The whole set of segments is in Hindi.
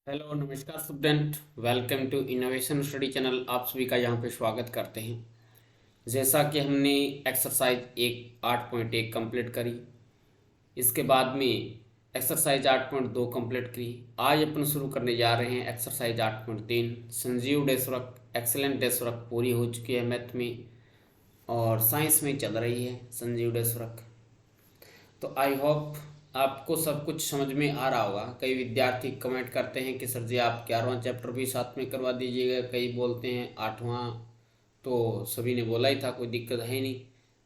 हेलो नमस्कार student. Welcome to innovation study channel. आप सभी का यहाँ पे स्वागत करते हैं। जैसा कि हमने एक्सरसाइज 8.1 कंप्लीट करी, इसके बाद में एक्सरसाइज 8.2 कंप्लीट करी। आज अपन शुरू करने जा रहे हैं एक्सरसाइज 8.3। संजीव डेसवर्क, एक्सेलेंट डेसवर्क पूरी हो चुकी है मैथ में और साइंस में चल रही है संजीव डेसवर्क। तो आई होप आपको सब कुछ समझ में आ रहा होगा। कई विद्यार्थी कमेंट करते हैं कि सर जी आप 11वां चैप्टर भी साथ में करवा दीजिएगा, कई बोलते हैं 8वां। तो सभी ने बोला ही था, कोई दिक्कत है नहीं,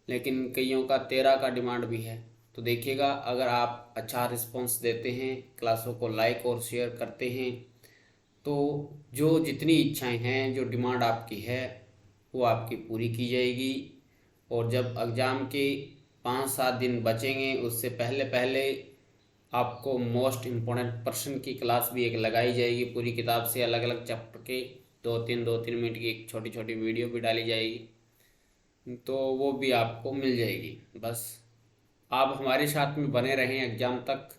लेकिन कईयों का 13 का डिमांड भी है। तो देखिएगा, अगर आप अच्छा रिस्पॉन्स देते हैं, क्लासों को लाइक और शेयर करते हैं, तो जो जितनी इच्छाएं हैं, जो डिमांड आपकी है, वो आपकी पूरी की जाएगी। और जब एग्ज़ाम के 5-7 दिन बचेंगे, उससे पहले पहले आपको मोस्ट इम्पोर्टेंट पर्सन की क्लास भी एक लगाई जाएगी। पूरी किताब से अलग अलग चैप्टर के 2-3 मिनट की एक छोटी छोटी वीडियो भी डाली जाएगी, तो वो भी आपको मिल जाएगी। बस आप हमारे साथ में बने रहें एग्ज़ाम तक,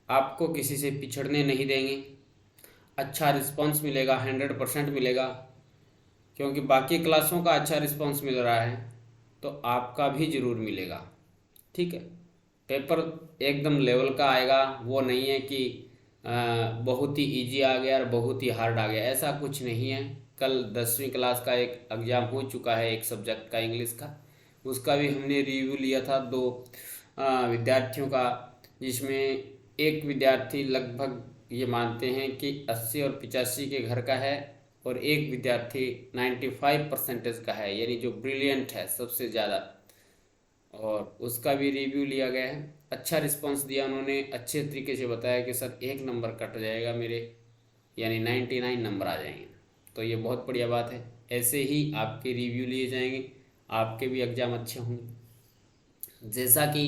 आपको किसी से पिछड़ने नहीं देंगे। अच्छा रिस्पांस मिलेगा, 100% मिलेगा, क्योंकि बाकी क्लासों का अच्छा रिस्पांस मिल रहा है तो आपका भी ज़रूर मिलेगा। ठीक है, पेपर एकदम लेवल का आएगा। वो नहीं है कि बहुत ही इजी आ गया और बहुत ही हार्ड आ गया, ऐसा कुछ नहीं है। कल 10वीं क्लास का एक एग्ज़ाम हो चुका है, एक सब्जेक्ट का, इंग्लिश का। उसका भी हमने रिव्यू लिया था 2 विद्यार्थियों का, जिसमें एक विद्यार्थी लगभग ये मानते हैं कि 80 और 85 के घर का है, और एक विद्यार्थी 95% का है, यानी जो ब्रिलियंट है सबसे ज़्यादा। और उसका भी रिव्यू लिया गया है। अच्छा रिस्पांस दिया उन्होंने, अच्छे तरीके से बताया कि सर 1 नंबर कट जाएगा मेरे, यानी 99 नंबर आ जाएंगे। तो ये बहुत बढ़िया बात है। ऐसे ही आपके रिव्यू लिए जाएंगे, आपके भी एग्ज़ाम अच्छे होंगे। जैसा कि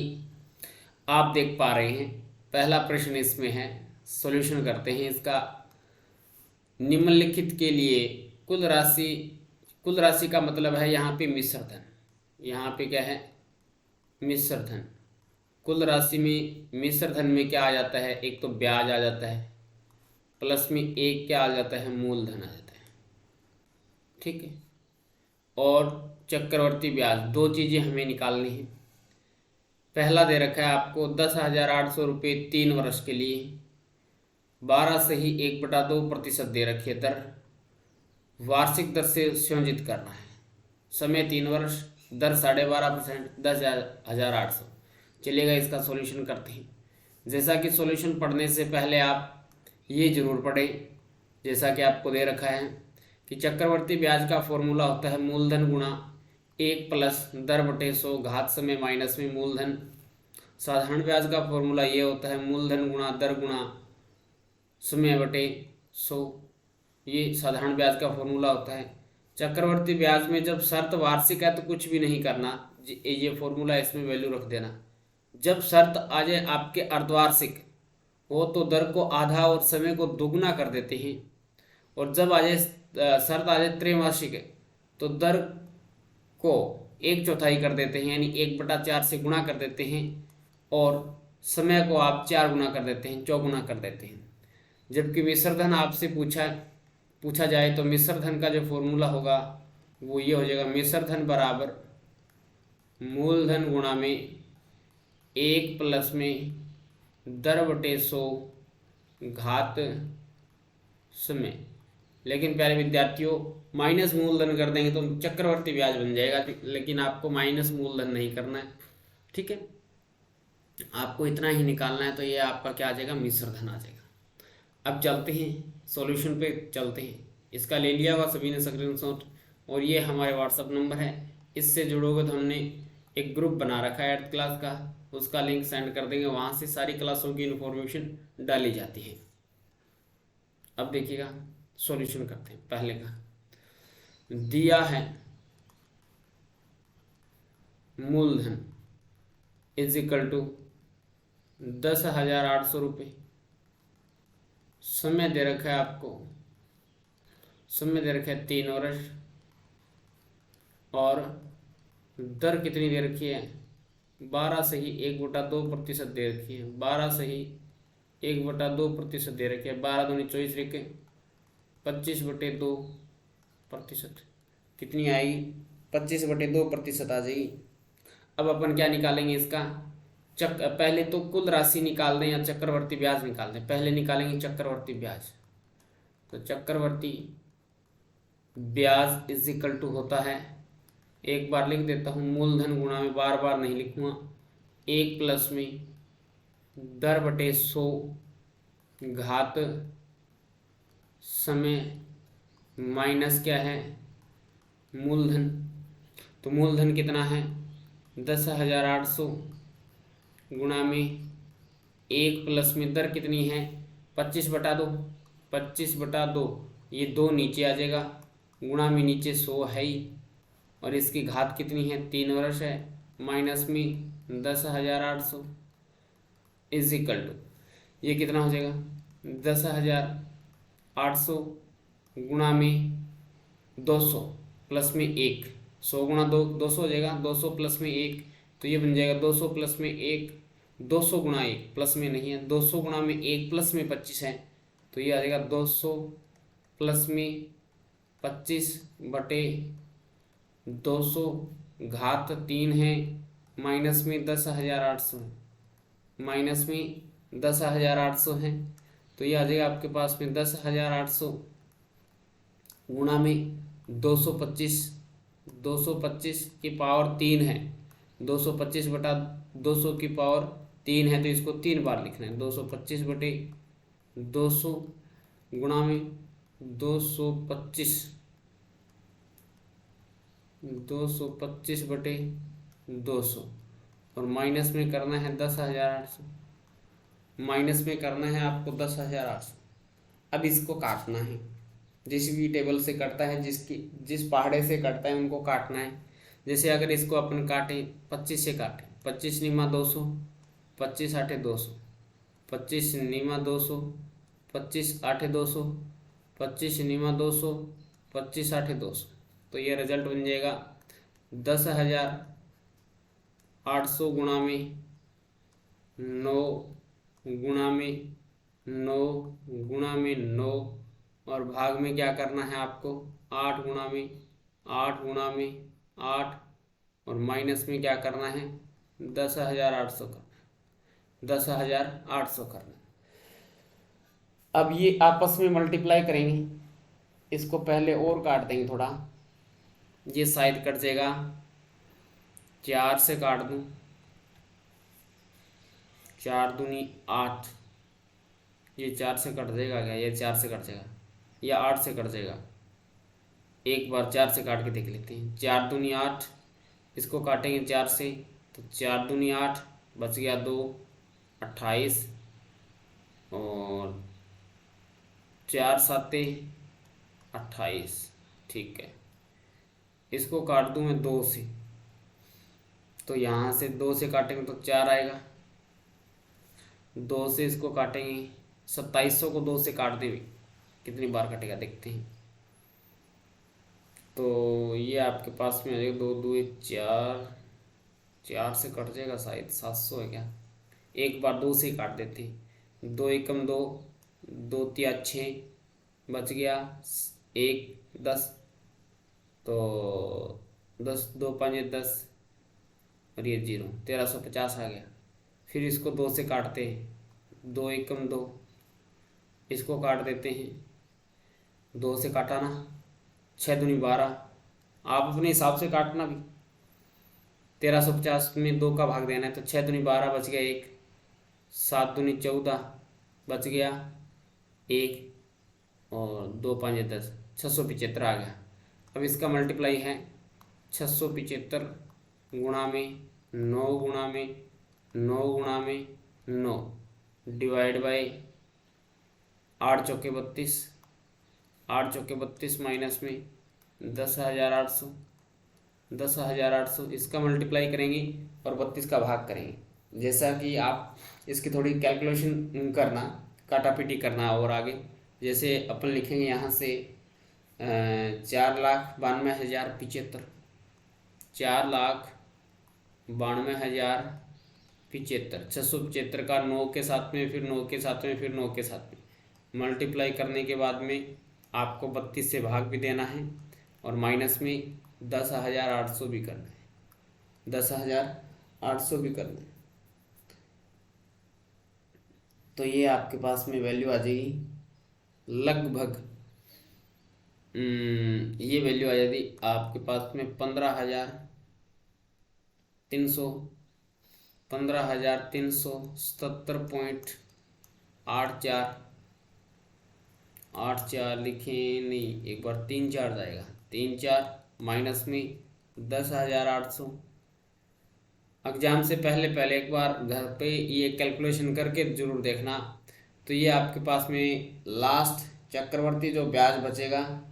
आप देख पा रहे हैं, पहला प्रश्न इसमें है, सॉल्यूशन करते हैं इसका। निम्नलिखित के लिए कुल राशि का मतलब है यहाँ पे मिश्र धन। यहाँ पे क्या है? मिश्र धन। कुल राशि में मिश्र धन में क्या आ जाता है? एक तो ब्याज आ जाता है, प्लस में एक क्या आ जाता है? मूलधन आ जाता है। ठीक है, और चक्रवर्ती ब्याज, दो चीज़ें हमें निकालनी है। पहला दे रखा है आपको 10,800 रुपये 3 वर्ष के लिए, 12 से ही 1/2% दे रखी है दर, वार्षिक दर से संयोजित करना है। समय 3 वर्ष, दर 12.5%, 10,800। चलिएगा, इसका सॉल्यूशन करते हैं। जैसा कि सॉल्यूशन पढ़ने से पहले आप ये जरूर पढ़ें, जैसा कि आपको दे रखा है कि चक्रवर्ती ब्याज का फॉर्मूला होता है मूलधन गुणा 1 प्लस दर बटे 100 घात समय माइनस में मूलधन। साधारण ब्याज का फॉर्मूला ये होता है मूलधन गुणा दर गुणा समय बटे 100। ये साधारण ब्याज का फॉर्मूला होता है। चक्रवर्ती ब्याज में जब शर्त वार्षिक है तो कुछ भी नहीं करना, ये फॉर्मूला इसमें वैल्यू रख देना। जब शर्त आ जाए आपके अर्धवार्षिक हो तो दर को आधा और समय को दोगुना कर देते हैं, और जब आ जाए शर्त आ जाए त्रैमासिक है तो दर को 1/4 कर देते हैं, यानी 1/4 से गुणा कर देते हैं, और समय को आप 4 गुना कर देते हैं, चौगुना कर देते हैं। जबकि मिश्र धन आपसे पूछा जाए तो मिश्र धन का जो फॉर्मूला होगा वो ये हो जाएगा, मिश्र धन बराबर मूलधन गुणा में 1 प्लस में दर बटे 100 घात समय। लेकिन प्यारे विद्यार्थियों, माइनस मूलधन कर देंगे तो चक्रवर्ती ब्याज बन जाएगा, लेकिन आपको माइनस मूलधन नहीं करना है। ठीक है, आपको इतना ही निकालना है, तो ये आपका क्या आ जाएगा? मिश्र धन आ जाएगा। अब चलते हैं सॉल्यूशन पे, चलते हैं। इसका ले लिया हुआ सभी ने स्क्रीनशॉट, और ये हमारे व्हाट्सअप नंबर है, इससे जुड़ोगे तो हमने एक ग्रुप बना रखा है 8th क्लास का, उसका लिंक सेंड कर देंगे, वहाँ से सारी क्लासों की इन्फॉर्मेशन डाली जाती है। अब देखिएगा, सॉल्यूशन करते हैं। पहले का दिया है मूलधन इज इक्वल टू 10,800 रुपये, समय दे रखा है आपको, समय दे रखा है 3 वर्ष, और दर कितनी दे रखी है? 12 से ही 1/2% दे रखी है, 12 से ही 1/2% दे रखे, 12 दूनी 24 रखे, 25/2%, कितनी आएगी? 25/2% आ जाएगी। अब अपन क्या निकालेंगे इसका? पहले तो कुल राशि निकाल दें या चक्रवर्ती ब्याज निकाल दें। पहले निकालेंगे चक्रवर्ती ब्याज। तो चक्रवर्ती ब्याज इज इक्वल टू होता है, एक बार लिख देता हूँ, मूलधन गुणा में, बार बार नहीं लिखूंगा, 1 प्लस में 10/100 घात समय माइनस क्या है? मूलधन। तो मूलधन कितना है? 10,800 गुणा में 1 प्लस में दर कितनी है? 25/2, 25/2, ये 2 नीचे आ जाएगा, गुणा में नीचे 100 है ही, और इसकी घात कितनी है? 3 वर्ष है, माइनस में 10,800 इज इक्वल टू, ये कितना हो जाएगा? 10,800 गुणा में 200 प्लस में 1, 100 गुणा 200 हो जाएगा, 200 प्लस में 1, तो ये बन जाएगा 200 प्लस में 1, 200 गुणा 1 प्लस में नहीं है, 200 गुणा में 1 प्लस में 25 है, तो ये आ जाएगा 200 प्लस में 25/200 घात 3 है, माइनस में 10,800, माइनस में 10,800 है, तो ये आ जाएगा आपके पास में 10,800 गुणा में 225, 225 की पावर 3 है, 225/200 की पावर 3 है, तो इसको 3 बार लिखना है। 225/200 गुणा में 225/200 और माइनस में करना है 10,800, माइनस में करना है आपको 10,800। अब इसको काटना है, जिस भी टेबल से कटता है, जिस पहाड़े से कटता है उनको काटना है। जैसे अगर इसको अपन काटें 25 से काटें, 25 निमा 200, 25 8 200, 25 निमा 200, 25 8 200, 25 निमा 200, 25 8 200, तो ये रिजल्ट बन जाएगा 10,800 गुणा में 9 गुणा में 9 गुणा में 9 और भाग में क्या करना है आपको? 8 गुणा में 8 गुणा में 8 और माइनस में क्या करना है? 10,800 का 10,800 करना। अब ये आपस में मल्टीप्लाई करेंगे, इसको पहले और काट देंगे थोड़ा, ये साइड कट जाएगा, 4 से काट दूं, 4 दूनी 8, ये 4 से कट जाएगा क्या? ये 4 से कट जाएगा, या 8 से कट जाएगा। एक बार 4 से काट के देख लेते हैं। 4 दूनी 8, इसको काटेंगे 4 से, तो 4 दूनी 8, बच गया 2, 28 और 4 7 28, ठीक है। इसको काट दूं मैं 2 से, तो यहाँ से 2 से काटेंगे तो 4 आएगा, 2 से इसको काटेंगे, 2700 को 2 से काट देंगे, कितनी बार कटेगा देखते हैं। तो ये आपके पास में आ जाएगा 2 2 4, 4 से कट जाएगा शायद, 700 है क्या? एक बार 2 से ही काट देते हैं। 2 एकम 2, 2 3 6, बच गया 1 10, तो 10 2 5 10 और ये 0, 1350 आ गया। फिर इसको 2 से काटते हैं, 2 एकम 2, इसको काट देते हैं, 2 से काटा ना, 6 दूनी 12, आप अपने हिसाब से काटना भी, 1350 में 2 का भाग देना है, तो 6 दूनी 12, बच गया 1, 7 दूनी 14, बच गया 1 और 2 5 10, 675 आ गया। अब इसका मल्टीप्लाई है 675 गुणा में 9 गुणा में 9 गुणा में 9 डिवाइड बाई 8 चौके 32, 8 चौके 32 माइनस में 10,800, 10,800, इसका मल्टीप्लाई करेंगे और 32 का भाग करेंगे। जैसा कि आप इसकी थोड़ी कैलकुलेशन करना, काटापीटी करना और आगे, जैसे अपन लिखेंगे यहाँ से 4,92,075, 4,92,075 75, 675 का 9 के साथ में, फिर 9 के साथ में, फिर 9 के साथ में मल्टीप्लाई करने के बाद में आपको 32 से भाग भी देना है और माइनस में 10,800 भी करना है, 10,800 भी करना है। तो ये आपके पास में वैल्यू आ जाएगी लगभग, ये वैल्यू आ जाती आपके पास में 15,377.84 लिखें, नहीं एक बार 3 4 जाएगा, 3 4 माइनस में 10,800। एग्जाम से पहले पहले एक बार घर पे ये कैलकुलेशन करके ज़रूर देखना। तो ये आपके पास में लास्ट चक्रवर्ती जो ब्याज बचेगा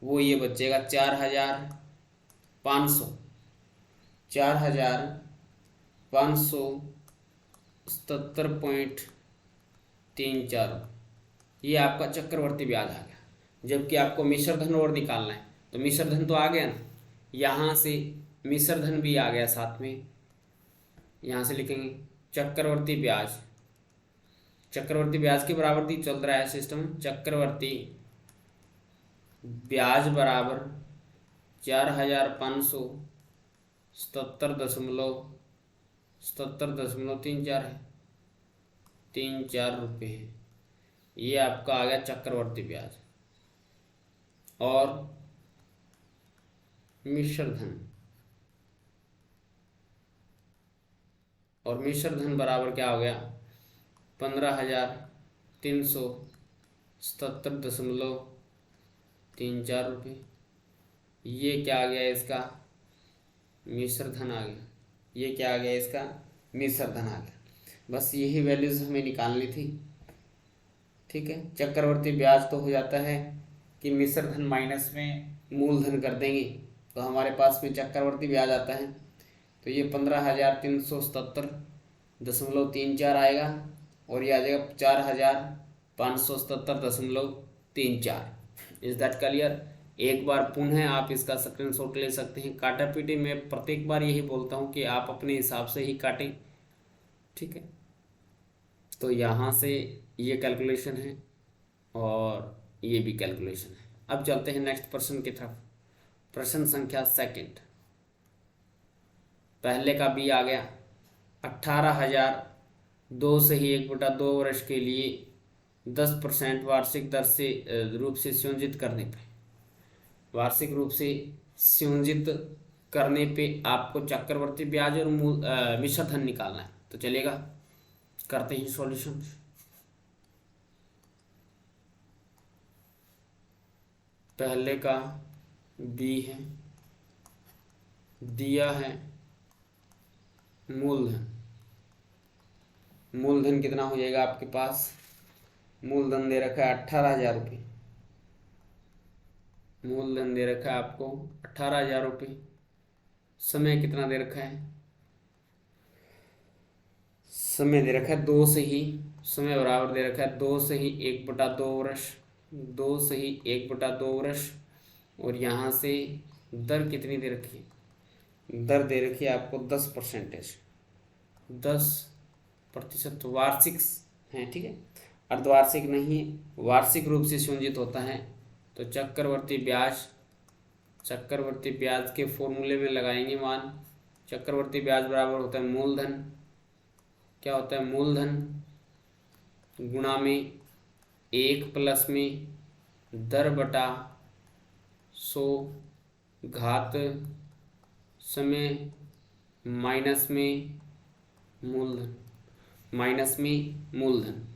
वो ये बचेगा 4,500, 4,577.34। ये आपका चक्रवर्ती ब्याज आ गया। जबकि आपको मिश्र धन और निकालना है, तो मिश्र धन तो आ गया ना, यहाँ से मिश्र धन भी आ गया साथ में। यहाँ से लिखेंगे चक्रवर्ती ब्याज, चक्रवर्ती ब्याज के बराबर दी चल रहा है सिस्टम, चक्रवर्ती ब्याज बराबर 4,577.34 है, 34 रुपये है। ये आपका आ गया चक्रवर्ती ब्याज। और मिश्र धन, और मिश्र धन बराबर क्या हो गया 15,377.34 रुपये। ये क्या आ गया इसका मिश्र धन आ गया, ये क्या आ गया इसका मिश्र धन आ गया। बस यही वैल्यूज हमें निकालनी थी। ठीक है, चक्रवर्ती ब्याज तो हो जाता है कि मिश्र धन माइनस में मूलधन कर देंगे तो हमारे पास में चक्रवर्ती ब्याज आता है। तो ये 15,377.34 आएगा और ये आ जाएगा 4,577.34। Is that clear? एक बार पुनः आप इसका स्क्रीनशॉट ले सकते हैं। काटा पीटी में प्रत्येक बार यही बोलता हूँ कि आप अपने हिसाब से ही काटें। ठीक है, तो यहाँ से ये कैलकुलेशन है और ये भी कैलकुलेशन है। अब चलते हैं नेक्स्ट प्रश्न की तरफ। प्रश्न संख्या सेकंड, पहले का भी आ गया 18,000 2 से ही 1/2 वर्ष के लिए 10% वार्षिक दर से रूप से संयोजित करने पे, वार्षिक रूप से संयोजित करने पे आपको चक्रवर्ती ब्याज और मिश्र धन निकालना है। तो चलेगा, करते हैं सॉल्यूशन। पहले का बी है, दिया है मूलधन, मूलधन कितना हो जाएगा आपके पास, मूलधन दे रखा है 18,000 रुपये, मूलधन दे रखा है आपको 18,000 रुपये। समय कितना दे रखा है, समय दे रखा है 2 से ही, समय बराबर दे रखा है 2 से ही 1/2 वर्ष, 2 से ही 1/2 वर्ष। और यहाँ से दर कितनी दे रखी है, दर दे रखी है आपको 10%, 10% वार्षिक है। ठीक है, अर्धवार्षिक नहीं है, वार्षिक रूप से संयोजित होता है। तो चक्रवर्ती ब्याज, चक्रवर्ती ब्याज के फॉर्मूले में लगाएंगे मान, चक्रवर्ती ब्याज बराबर होता है मूलधन, क्या होता है मूलधन गुणा में 1 प्लस में दर बटा 100 घात समय माइनस में मूलधन, माइनस में मूलधन।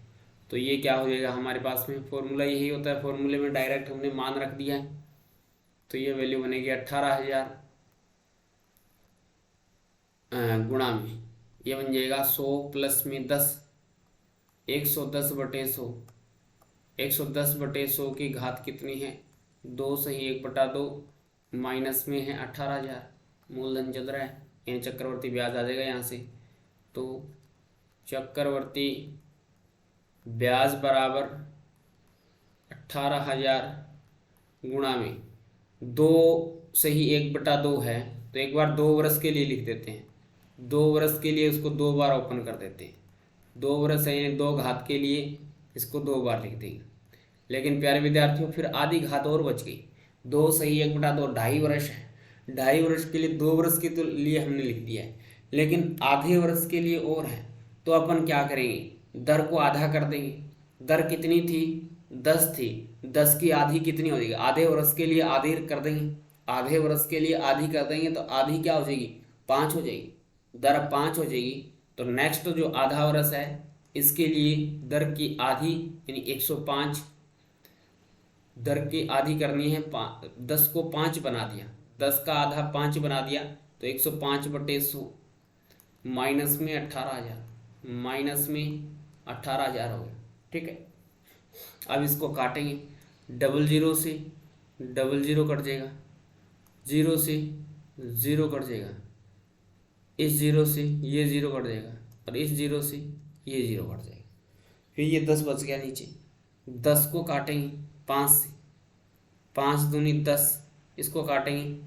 तो ये क्या हो जाएगा हमारे पास में, फॉर्मूला यही होता है, फॉर्मूले में डायरेक्ट हमने मान रख दिया है। तो ये वैल्यू बनेगी 18,000 गुणा में ये बन जाएगा 100 प्लस में 10, 110/100, 110/100 की घात कितनी है 2 से ही 1/2, माइनस में है 18,000, मूलधन चल रहा है, यानी चक्रवर्ती ब्याज आ जाएगा यहाँ से। तो चक्रवर्ती ब्याज बराबर 18,000 गुणा में 2 से ही 1/2 है, तो एक बार 2 वर्ष के लिए लिख देते हैं, 2 वर्ष के लिए उसको 2 बार ओपन कर देते हैं। 2 वर्ष है यानी 2 घात के लिए इसको 2 बार लिख देंगे। लेकिन प्यारे विद्यार्थियों फिर आधी घात और बच गई। 2 सही 1/2 2.5 वर्ष है। 2.5 वर्ष के लिए 2 वर्ष के तो लिए हमने लिख दिया है, लेकिन आधे वर्ष के लिए और है तो अपन क्या करेंगे, दर को आधा कर देंगे। दर कितनी थी, 10 थी, 10 की आधी कितनी हो जाएगी, आधे वर्ष के लिए आधी कर देंगे। आधे वर्ष के लिए आधी कर देंगे तो आधी क्या हो जाएगी, 5 हो जाएगी। दर 5 हो जाएगी। तो नेक्स्ट जो आधा वर्ष है इसके लिए दर की आधी यानी 105, दर की आधी करनी है। 10 को 5 बना दिया, 10 का आधा 5 बना दिया तो 105/100 माइनस में 18,000, माइनस में 18,000 हो गया। ठीक है, अब इसको काटेंगे। 00 से 00 कट जाएगा, 0 से 0 कट जाएगा, इस 0 से ये 0 कट जाएगा और इस 0 से ये 0 कट जाएगा। फिर ये 10 बच गया नीचे। 10 को काटेंगे 5 से, 5 दूनी 10, इसको काटेंगे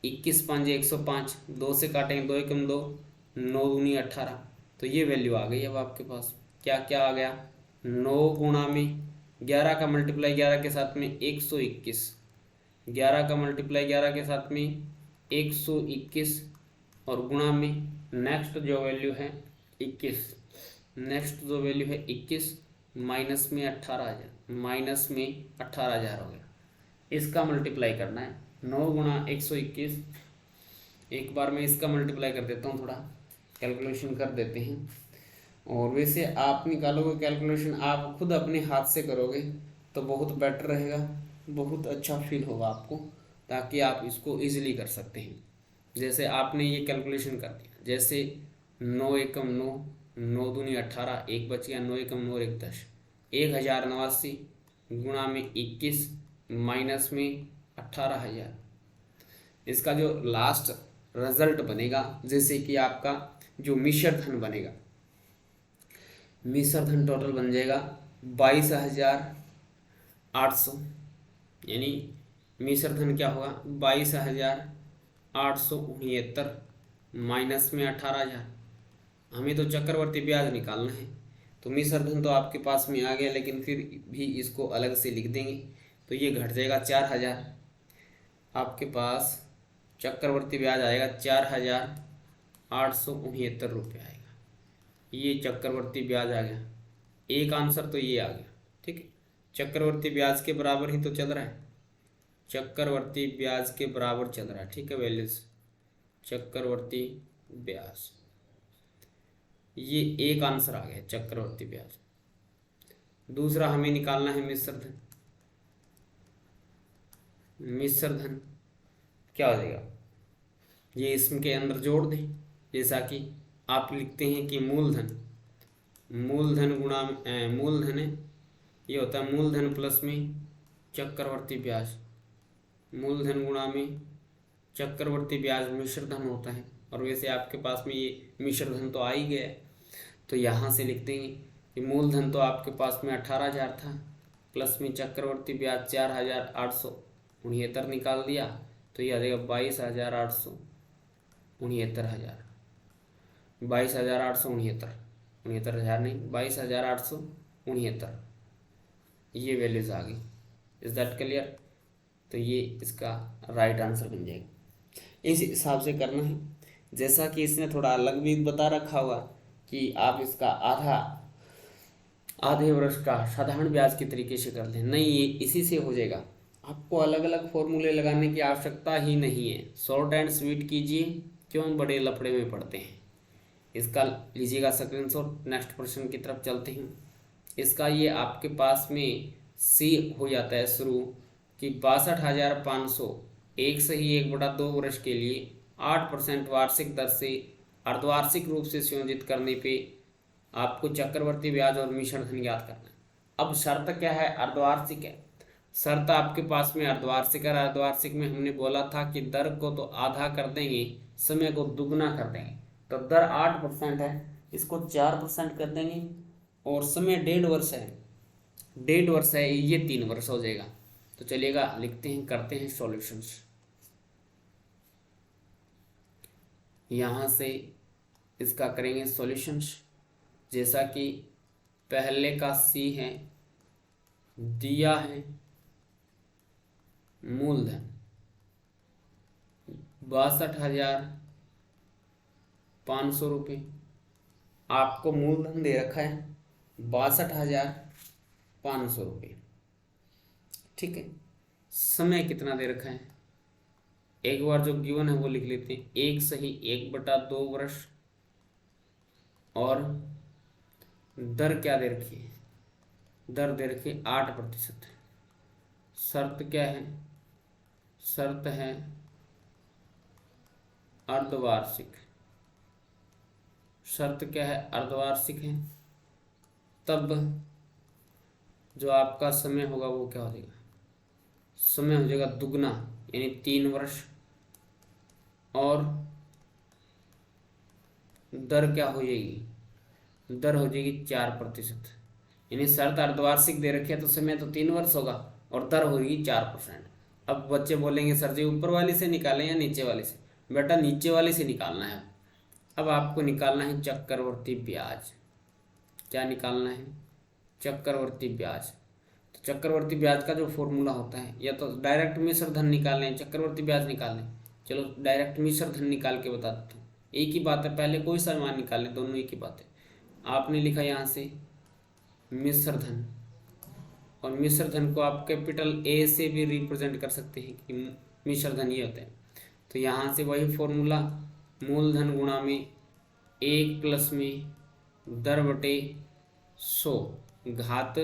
21 5 105, 2 से काटेंगे 2 एकम 2, 9 दूनी 18। तो ये वैल्यू आ गई। अब आपके पास क्या क्या आ गया, 9 गुणा में 11 का मल्टीप्लाई 11 के साथ में 121, 11 का मल्टीप्लाई 11 के साथ में 121 और गुणा में नेक्स्ट जो वैल्यू है 21, नेक्स्ट जो वैल्यू है 21 माइनस में 18,000, माइनस में 18,000 हो गया। इसका मल्टीप्लाई करना है 9 गुणा 121। एक बार मैं इसका मल्टीप्लाई कर देता हूँ, थोड़ा कैलकुलेशन कर देते हैं। और वैसे आप निकालोगे कैलकुलेशन, आप खुद अपने हाथ से करोगे तो बहुत बेटर रहेगा, बहुत अच्छा फील होगा आपको, ताकि आप इसको इजीली कर सकते हैं। जैसे आपने ये कैलकुलेशन कर दिया, जैसे 9 एकम 9, 9 दूनी 18, 1 बच गया, 9 एकम 9 1 10, 1089 गुणा में 21 माइनस में 18,000। इसका जो लास्ट रिजल्ट बनेगा, जैसे कि आपका जो मिश्र धन बनेगा, मिश्र धन टोटल बन जाएगा 22,800, यानी मिश्र धन क्या होगा 22,869 माइनस में 18,000। हमें तो चक्रवर्ती ब्याज निकालना है, तो मिश्र धन तो आपके पास में आ गया, लेकिन फिर भी इसको अलग से लिख देंगे तो ये घट जाएगा 4,000। आपके पास चक्रवर्ती ब्याज आएगा 4,869 रुपये आएगा। ये चक्रवर्ती ब्याज आ गया। एक आंसर तो ये आ गया। ठीक है, चक्रवर्ती ब्याज के बराबर ही तो चल रहा है, चक्रवर्ती ब्याज के बराबर चल रहा है। ठीक है, वैल्यूज चक्रवर्ती ब्याज, ये एक आंसर आ गया चक्रवर्ती ब्याज। दूसरा हमें निकालना है मिश्र धन। मिश्र धन क्या हो जाएगा, ये इसके अंदर जोड़ दें, जैसा कि आप लिखते हैं कि मूलधन, मूलधन गुणा मूलधन है, ये होता है मूलधन प्लस में चक्रवर्ती ब्याज, मूलधन गुणा में चक्रवर्ती ब्याज मिश्र धन होता है। और वैसे आपके पास में ये मिश्र धन तो आ ही गया है, तो यहाँ से लिख देंगे कि मूलधन तो आपके पास में 18,000 था, प्लस में चक्रवर्ती ब्याज 4,869 निकाल दिया, तो ये आ जाएगा 22,869, 22,869, 69,000 नहीं 22,869, ये वैल्यूज आ गई। Is that clear? तो ये इसका राइट आंसर बन जाएगा। इस हिसाब से करना है, जैसा कि इसने थोड़ा अलग भी बता रखा हुआ कि आप इसका आधे वर्ष का साधारण ब्याज के तरीके से कर लें, नहीं ये इसी से हो जाएगा। आपको अलग अलग फॉर्मूले लगाने की आवश्यकता ही नहीं है, शॉर्ट एंड स्वीट कीजिए, क्यों बड़े लफड़े में पड़ते हैं। इसका लीजिएगा स्क्रीनशॉट, नेक्स्ट प्रश्न की तरफ चलते हैं। इसका ये आपके पास में सी हो जाता है शुरू कि 62,500 एक सही 1/2 वर्ष के लिए 8% वार्षिक दर से अर्धवार्षिक रूप से संयोजित करने पे आपको चक्रवर्ती ब्याज और मिश्र धन ज्ञात करना है। अब शर्त क्या है, अर्धवार्षिक है। शर्त आपके पास में अर्धवार्षिक है, अर्धवार्षिक में हमने बोला था कि दर को तो आधा कर देंगे, समय को दुगना कर देंगे। तो दर 8% है, इसको 4% कर देंगे और समय 1.5 वर्ष है, 1.5 वर्ष है, ये 3 वर्ष हो जाएगा। तो चलिएगा लिखते हैं, करते हैं सॉल्यूशंस। यहाँ से इसका करेंगे सॉल्यूशंस। जैसा कि पहले का सी है, दिया है मूलधन 62,500 रुपये, आपको मूलधन दे रखा है 62,500 रुपये। ठीक है, समय कितना दे रखा है, एक बार जो गिवन है वो लिख लेते हैं, 1/1/2 वर्ष। और दर क्या दे रखी है, दर दे रखी है 8%। शर्त क्या है, शर्त है अर्धवार्षिक। शर्त क्या है, अर्धवार्षिक है। तब जो आपका समय होगा वो क्या हो जाएगा, समय हो जाएगा दुगना, यानी 3 वर्ष। और दर क्या हो जाएगी, दर हो जाएगी 4%। यानी शर्त अर्धवार्षिक दे रखी है तो समय तो 3 वर्ष होगा और दर होगी 4%। अब बच्चे बोलेंगे सर जी ऊपर वाले से निकालें या नीचे वाले से। बेटा नीचे वाले से निकालना है। अब आपको निकालना है चक्रवर्ती ब्याज। क्या निकालना है, चक्रवर्ती ब्याज। तो चक्रवर्ती ब्याज का जो फॉर्मूला होता है, या तो डायरेक्ट मिश्र धन निकाल लें, चक्रवर्ती ब्याज निकाल लें। चलो डायरेक्ट मिश्र धन निकाल के बता देता हूँ, एक ही बात है, पहले कोई सा मान निकाल लें, दोनों एक ही बात है। आपने लिखा यहाँ से मिश्र धन, और मिश्र धन को आप कैपिटल ए से भी रिप्रेजेंट कर सकते हैं कि मिश्र धन ये होता है। तो यहाँ से वही फॉर्मूला, मूलधन गुणा में 1 प्लस में दर बटे 100 घात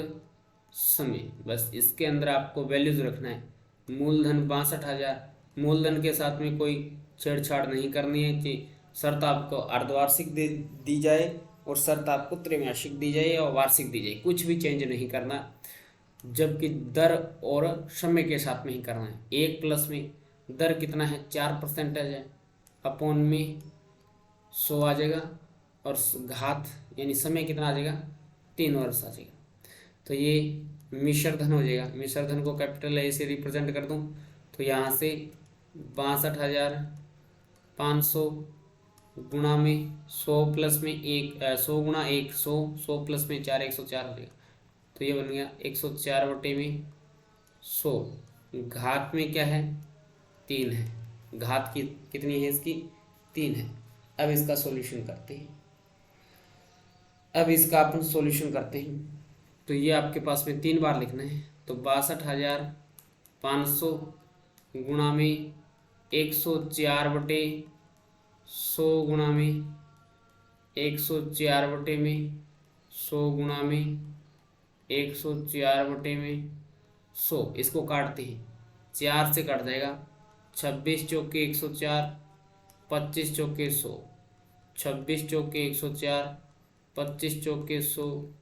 समय। बस इसके अंदर आपको वैल्यूज रखना है। मूलधन 62,000, मूलधन के साथ में कोई छेड़छाड़ नहीं करनी है कि शर्त आपको अर्धवार्षिक दी जाए और शर्त आपको त्रैमासिक दी जाए या वार्षिक दी जाए, कुछ भी चेंज नहीं करना। जबकि दर और समय के साथ में ही करना है। 1 प्लस में दर कितना है, 4% है, अपॉन में 100 आ जाएगा, और घात यानी समय कितना आ जाएगा, 3 वर्ष आ जाएगा। तो ये मिश्र धन हो जाएगा। मिश्र धन को कैपिटल ए से रिप्रेजेंट कर दूं तो यहाँ से 62,500 गुणा में 100 प्लस में 100 गुणा 1 100 प्लस में 4 104 हो जाएगा। तो ये बन गया 104 बटे में 100, घात में क्या है, 3 है। घात की कितनी है इसकी, 3 है। अब इसका सॉल्यूशन करते हैं। अब इसका अपन सॉल्यूशन करते हैं। तो ये आपके पास में 3 बार लिखना है। तो 62,500 गुणा में 104 बटे 100 गुणा में 104 बटे में 100 गुणा में 104 बटे में 100। इसको काटते हैं, 4 से कट जाएगा। 26 चौके 104, 25 चौके 100, 26 चौके 104, 25 चौके 100,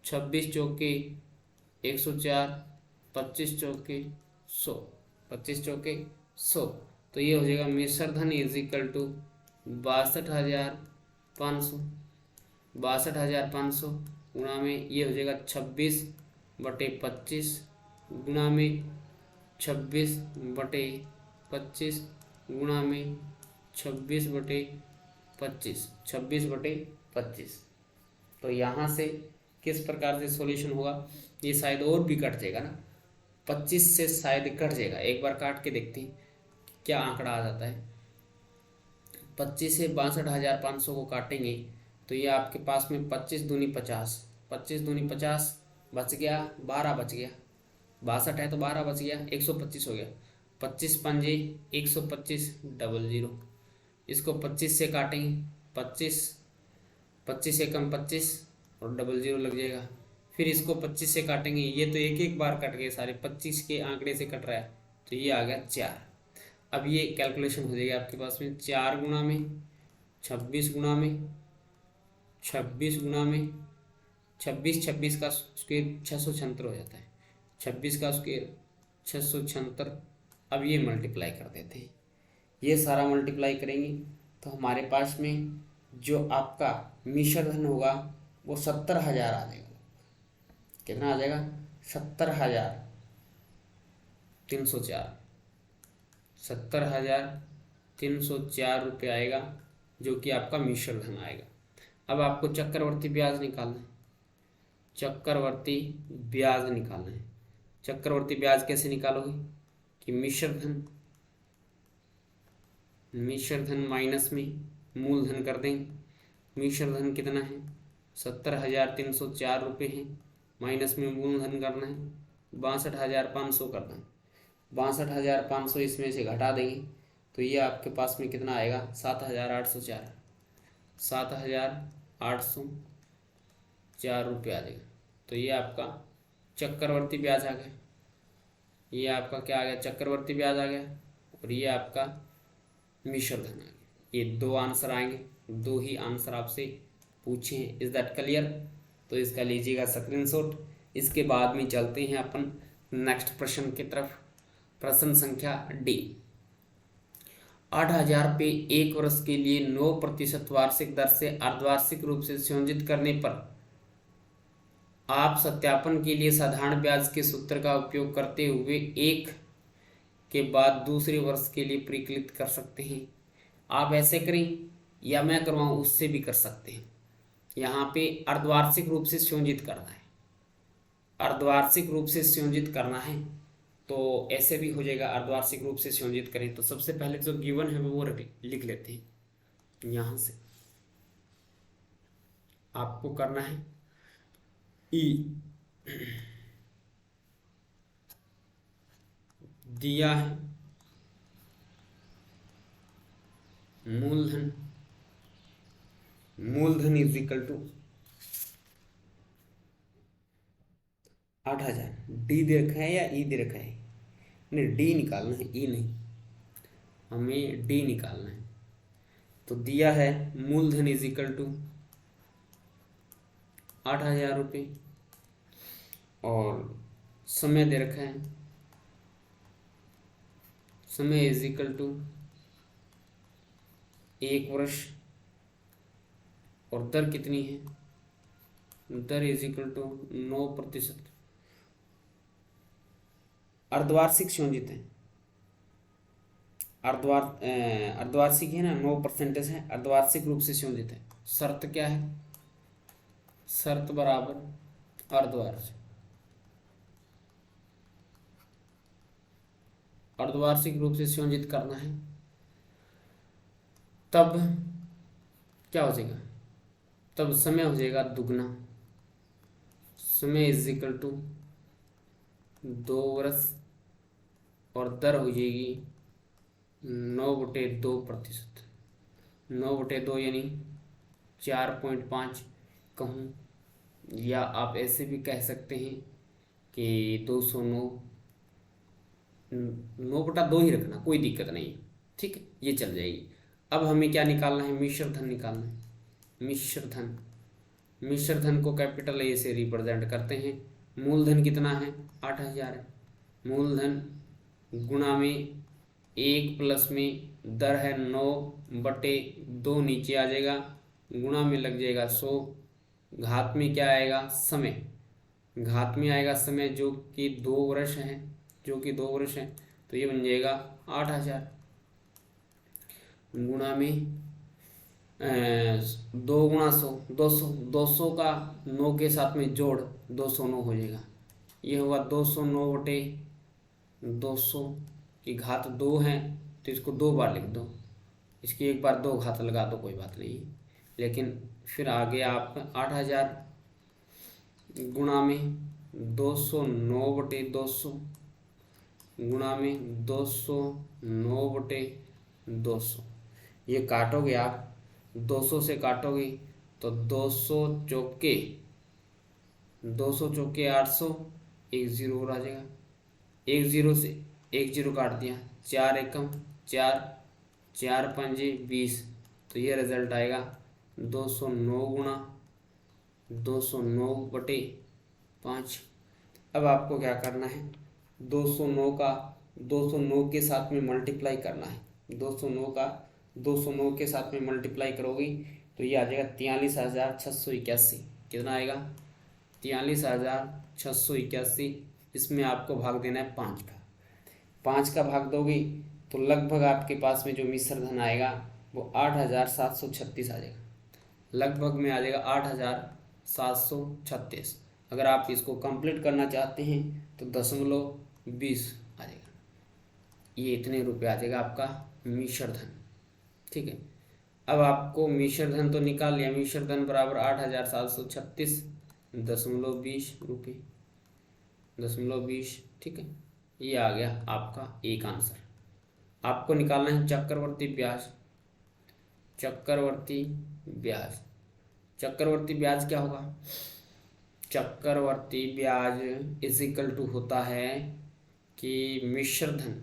26 चौके 104, 25 चौके 100, 25 चौके 100। तो ये हो जाएगा मिश्र धन इज इक्वल टू 62,500। 62,500 गुणा में ये हो जाएगा 26 बटे 25 गुणा में 26 बटे 25 गुणा में 26 बटे 25, 26 बटे 25। तो यहाँ से किस प्रकार से सॉल्यूशन होगा, ये शायद और भी कट जाएगा ना, 25 से शायद कट जाएगा। एक बार काट के देखते हैं क्या आंकड़ा आ जाता है। 25 से 62,500 को काटेंगे तो ये आपके पास में 25 दूनी 50, 25 दूनी 50 बच गया, 12 बच गया। 62 है तो 12 बच गया, 125 हो गया। 25 पंजे 125 00। इसको 25 से काटेंगे, 25 एकम 25 और 00 लग जाएगा। फिर इसको 25 से काटेंगे, ये तो एक एक बार कट गए सारे, 25 के आंकड़े से कट रहा है तो ये आ गया 4। अब ये कैलकुलेशन हो जाएगी आपके पास में 4 गुणा में 26 गुणा में 26 गुणा में 26 का स्क्वायर 676 हो जाता है। 26 का स्क्वायर 676। अब ये मल्टीप्लाई कर देते हैं, ये सारा मल्टीप्लाई करेंगे तो हमारे पास में जो आपका मिश्र धन होगा वो 70,000 आ जाएगा। कितना आ जाएगा, 70,304, 70,304 रुपये आएगा जो कि आपका मिश्र धन आएगा। अब आपको चक्रवर्ती ब्याज निकालना है, चक्रवर्ती ब्याज निकालना है। चक्रवर्ती ब्याज कैसे निकालोगे कि मिश्र धन माइनस में मूलधन कर देंगे। मिश्र धन कितना है 70,304 रुपये है, माइनस में मूलधन करना है 62,500 करना है। 62,500 इसमें से घटा देंगे तो ये आपके पास में कितना आएगा 7,804, 7,804 रुपये आ जाएगा। तो ये आपका चक्रवर्ती ब्याज आ गया, ये आपका क्या आ गया चक्रवर्ती ब्याज आ गया, और ये आपका मिश्र धन आ गया। ये दो आंसर आएंगे, दो ही आंसर आपसे पूछे हैं। Is that clear? तो इसका लीजिएगा स्क्रीनशॉट। इसके बाद में चलते हैं अपन नेक्स्ट प्रश्न की तरफ। प्रश्न संख्या डी। 8,000 रुपये एक वर्ष के लिए 9% वार्षिक दर से अर्धवार्षिक रूप से संयोजित करने पर आप सत्यापन के लिए साधारण ब्याज के सूत्र का उपयोग करते हुए एक के बाद दूसरे वर्ष के लिए परिकलित कर सकते हैं। आप ऐसे करें या मैं करवाऊँ, उससे भी कर सकते हैं। यहाँ पे अर्धवार्षिक रूप से संयोजित करना है, अर्धवार्षिक रूप से संयोजित करना है तो ऐसे भी हो जाएगा। अर्धवार्षिक रूप से संयोजित करें तो सबसे पहले जो गिवन है वो लिख लेते हैं। यहाँ से आपको करना है ई दिया है मूलधन इज इक्वल टू 8,000। डी दे रखा है या ई दे रखा है? नहीं, डी निकालना है, ई नहीं, हमें डी निकालना है। तो दिया है मूलधन इज इक्वल टू 8,000 रुपये और समय दे रखा है, समय इज इक्वल टू 1 वर्ष, और दर कितनी है, दर इज इक्वल टू 9%। अर्धवार्षिक संयोजित है, अर्धवार्षिक है ना, 9% है, अर्धवार्षिक रूप से संयोजित है। शर्त क्या है, शर्त बराबर अर्धवार्षिक, अर्धवार्षिक रूप से संयोजित करना है। तब क्या हो जाएगा, तब समय हो जाएगा दुगना, समय इज इक्वल टू 2 वर्ष, और दर हो जाएगी 9/2%। 9/2 यानी 4.5 कहूँ, या आप ऐसे भी कह सकते हैं कि 9/2 ही रखना, कोई दिक्कत नहीं है, ठीक है, ये चल जाएगी। अब हमें क्या निकालना है, मिश्र धन निकालना है। मिश्र धन को कैपिटल ए से रिप्रेजेंट करते हैं। मूलधन कितना है 8,000 है, मूलधन गुणा में 1 प्लस में दर है 9/2, नीचे आ जाएगा, गुणा में लग जाएगा 100, घात में क्या आएगा समय, घात में आएगा समय जो कि 2 वर्ष है, तो ये बन जाएगा 8,000 गुणा में 2 गुणा 100, 200 का 9 के साथ में जोड़ 209 हो जाएगा। ये होगा 209/200 की घात 2 है, तो इसको 2 बार लिख दो, इसकी एक बार 2 घात लगा दो, कोई बात नहीं। लेकिन फिर आगे आप 8,000 गुणा में 209/200 गुणा में 209/200, ये काटोगे आप, 200 से काटोगे तो 200 चौके 800, 1 0 और आ जाएगा, 1 0 से 1 0 काट दिया, 4 एकम 4, 4 पंजे 20, तो ये रिजल्ट आएगा 209 गुणा 209/5। अब आपको क्या करना है, 209 के साथ में मल्टीप्लाई करना है। 209 के साथ में मल्टीप्लाई करोगी तो ये आ जाएगा 43,681। कितना आएगा 43,681। इसमें आपको भाग देना है 5 का, 5 का भाग दोगे तो लगभग आपके पास में जो मिश्र धन आएगा वो 8,736 आ जाएगा, लगभग में आ जाएगा 8,736। अगर आप इसको कंप्लीट करना चाहते हैं तो 0.20 आ जाएगा, ये इतने रुपये आ जाएगा आपका मिश्र धन। ठीक है, अब आपको मिश्र धन तो निकाल लिया, मिश्र धन बराबर 8,736.20 रुपये, 0.20। ठीक है, ये आ गया आपका एक आंसर। आपको निकालना है चक्रवर्ती ब्याज। चक्रवर्ती ब्याज, चक्रवर्ती ब्याज क्या होगा? चक्रवर्ती ब्याज इज इक्वल टू होता है कि मिश्र धन,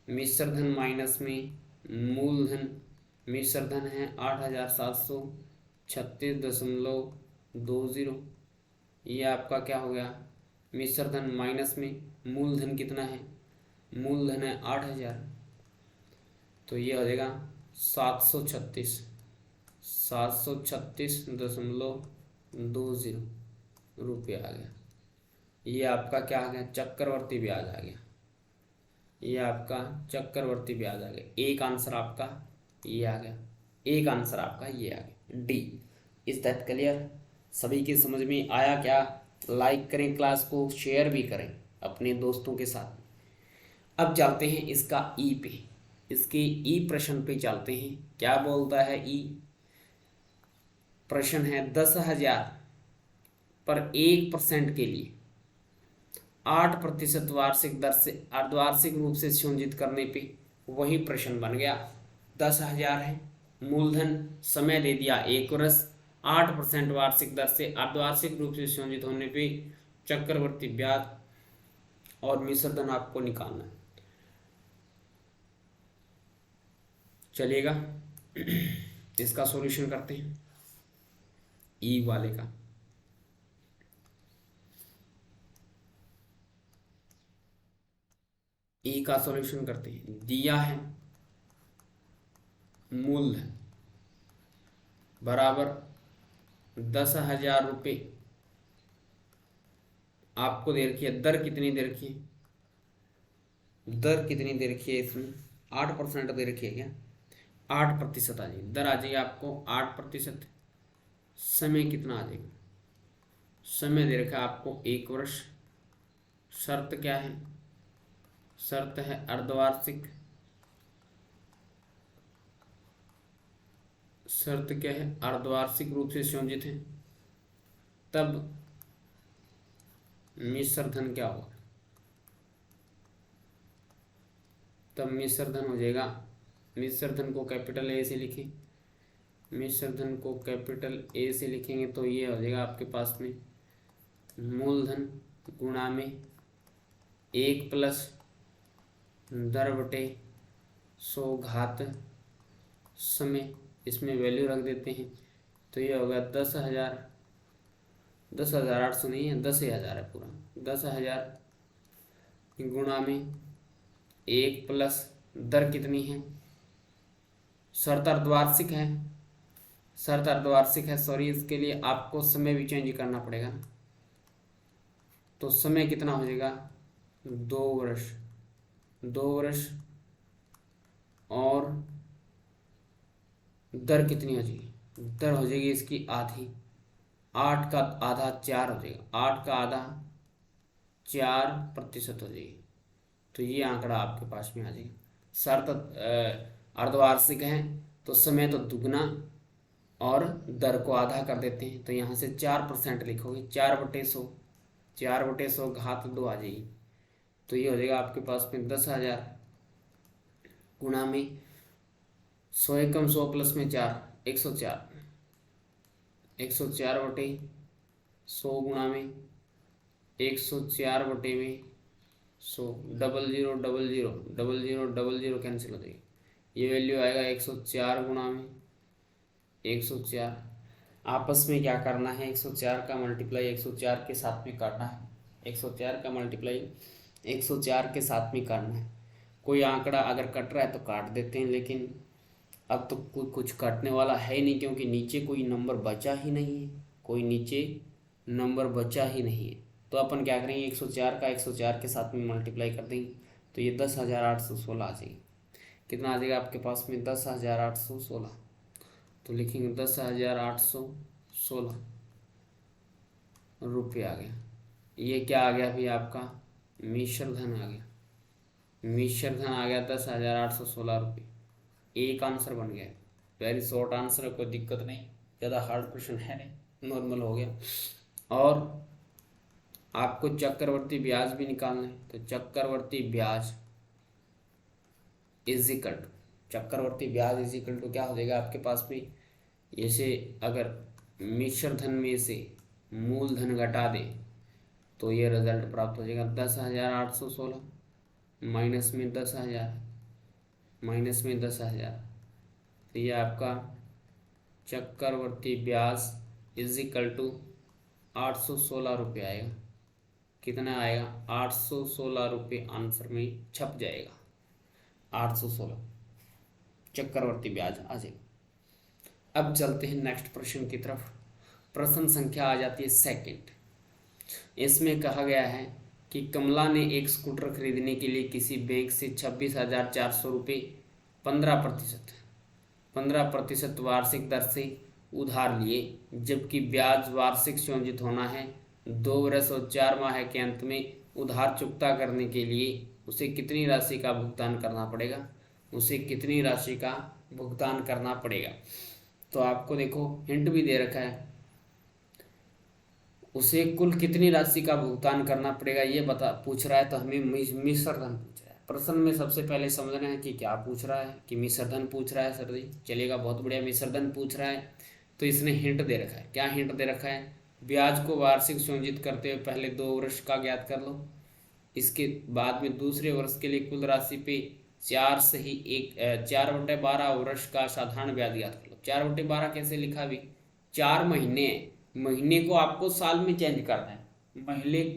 मिश्र धन माइनस में मूलधन। मिश्र धन है 8,736.20, ये आपका क्या हो गया? मिश्र धन माइनस में मूलधन कितना है? मूलधन है 8,000, तो ये हो जाएगा 736.20 रुपये आ गया। ये आपका क्या आ गया? चक्रवर्ती ब्याज आ गया, ये आपका चक्रवर्ती ब्याज आ गया। एक आंसर आपका ये आ गया, एक आंसर आपका ये आ गया, डी। Is that clear? सभी के समझ में आया क्या? लाइक करें, क्लास को शेयर भी करें अपने दोस्तों के साथ। अब चलते हैं इसका ई पे, इसके ई प्रश्न पे चलते हैं। क्या बोलता है ई? प्रश्न है 10,000 पर 1% के लिए 8% वार्षिक दर से अर्धवार्षिक रूप से संयोजित करने पे वही प्रश्न बन गया। 10,000 है मूलधन, समय दे दिया 1 वर्ष, 8% वार्षिक दर से अर्धवार्षिक रूप से संयोजित होने पे चक्रवर्ती ब्याज और मिश्र धन आपको निकालना है। चलिएगा इसका सॉल्यूशन करते हैं, ई वाले का। ई का सॉल्यूशन करते हैं। दिया है मूलधन बराबर 10,000 रुपये, आपको दे रखी है दर कितनी दे रखी है? दर कितनी दे रखी है इसमें? 8% दे रखी है क्या? 8% आ जाएगी, दर आ जाएगी आपको 8%। समय कितना आ जाएगा? समय दे रखा है आपको 1 वर्ष। शर्त क्या है? शर्त है अर्धवार्षिक। शर्त क्या है? अर्धवार्षिक रूप से संयोजित है। तब मिश्र धन क्या होगा? तब मिश्र धन हो जाएगा, मिश्र धन को कैपिटल ए से लिखें, मिश्र धन को कैपिटल ए से लिखेंगे तो ये हो जाएगा आपके पास में मूलधन गुणा में 1 प्लस दर बटे 100 घात समय, इसमें वैल्यू रख देते हैं तो ये होगा 10,000, 10,800 नहीं है, 10,000 है पूरा, 10,000 गुणा में 1 प्लस दर कितनी है? शर्त अर्धवार्षिक है, शर्त अर्धवार्षिक है, सॉरी, इसके लिए आपको समय भी चेंज करना पड़ेगा। तो समय कितना हो जाएगा? 2 वर्ष, 2 वर्ष, और दर कितनी हो जाएगी? दर हो जाएगी इसकी आधी, 8 का आधा 4 हो जाएगा, 8 का आधा 4% हो जाएगी। तो ये आंकड़ा आपके पास में आ जाएगा। शर्त अर्धवार्षिक है तो समय तो दुगना और दर को आधा कर देते हैं, तो यहाँ से 4% लिखोगे, 4/100, 4/100 घात 2 आ जाएगी। तो ये हो जाएगा आपके पास में 10,000 गुणा में 100 एकम 100 प्लस में 4, 104, 104/100 गुणा में 104 में 100, 00000000 कैंसिल हो जाएगी। ये वैल्यू आएगा 104 गुणा में 104। आपस में क्या करना है? 104 का मल्टीप्लाई 104 के साथ में करना है, 104 का मल्टीप्लाई 104 के साथ में करना है। कोई आंकड़ा अगर कट रहा है तो काट देते हैं, लेकिन अब तो कोई कुछ काटने वाला है ही नहीं, क्योंकि नीचे कोई नंबर बचा ही नहीं है, कोई नीचे नंबर बचा ही नहीं है। तो अपन क्या करेंगे? 104 का 104 के साथ में मल्टीप्लाई कर देंगे तो ये 10,816 आ जाएगी। कितना आ जाएगा आपके पास में 10,816। तो लिखेंगे 10,816 रुपये आ गया। ये क्या आ गया भाई आपका मिश्र धन आ गया। मिश्र धन आ गया 10,816 रुपये। एक आंसर बन गया। वेरी शॉर्ट आंसर है, कोई दिक्कत नहीं, ज़्यादा हार्ड क्वेश्चन है नहीं, नॉर्मल हो गया। और आपको चक्रवर्ती ब्याज भी निकालना है। तो चक्रवर्ती ब्याज इजिकल चक्रवर्ती ब्याज इजिकल टू क्या हो जाएगा आपके पास में, जैसे अगर मिश्र धन में से मूलधन घटा दे तो ये रिजल्ट प्राप्त हो जाएगा 10,816 माइनस में 10,000 माइनस में 10,000। तो ये आपका चक्रवर्ती ब्याज इजिकल टू 816 रुपये आएगा। कितना आएगा 816 रुपये आंसर में छप जाएगा। 816 चक्रवर्ती ब्याज आ जाएगा। अब चलते हैं नेक्स्ट प्रश्न की तरफ। प्रश्न संख्या आ जाती है सेकंड। इसमें कहा गया है कि कमला ने एक स्कूटर खरीदने के लिए किसी बैंक से 26,400 रुपये 15% वार्षिक दर से उधार लिए, जबकि ब्याज वार्षिक संयोजित होना है। 2 वर्ष और 4 माह के अंत में उधार चुकता करने के लिए उसे कितनी राशि का भुगतान करना पड़ेगा। उसे कितनी राशि का भुगतान करना पड़ेगा। तो आपको देखो हिंट भी दे रखा है, उसे कुल कितनी राशि का भुगतान करना पड़ेगा ये पूछ रहा है। तो हमें मिश्र धन पूछ रहा है। प्रश्न में सबसे पहले समझना है कि क्या पूछ रहा है, कि मिश्र धन पूछ रहा है सर जी, चलेगा, बहुत बढ़िया। मिश्र धन पूछ रहा है तो इसने हिंट दे रखा है। क्या हिंट दे रखा है, ब्याज को वार्षिक संयोजित करते हुए पहले 2 वर्ष का ज्ञात कर लो, इसके बाद में दूसरे वर्ष के लिए कुल राशि पे 4/12 वर्ष का साधारण ब्याज ज्ञात कर लो। 4/12 कैसे लिखा भी, 4 महीने को आपको साल में चेंज करना है,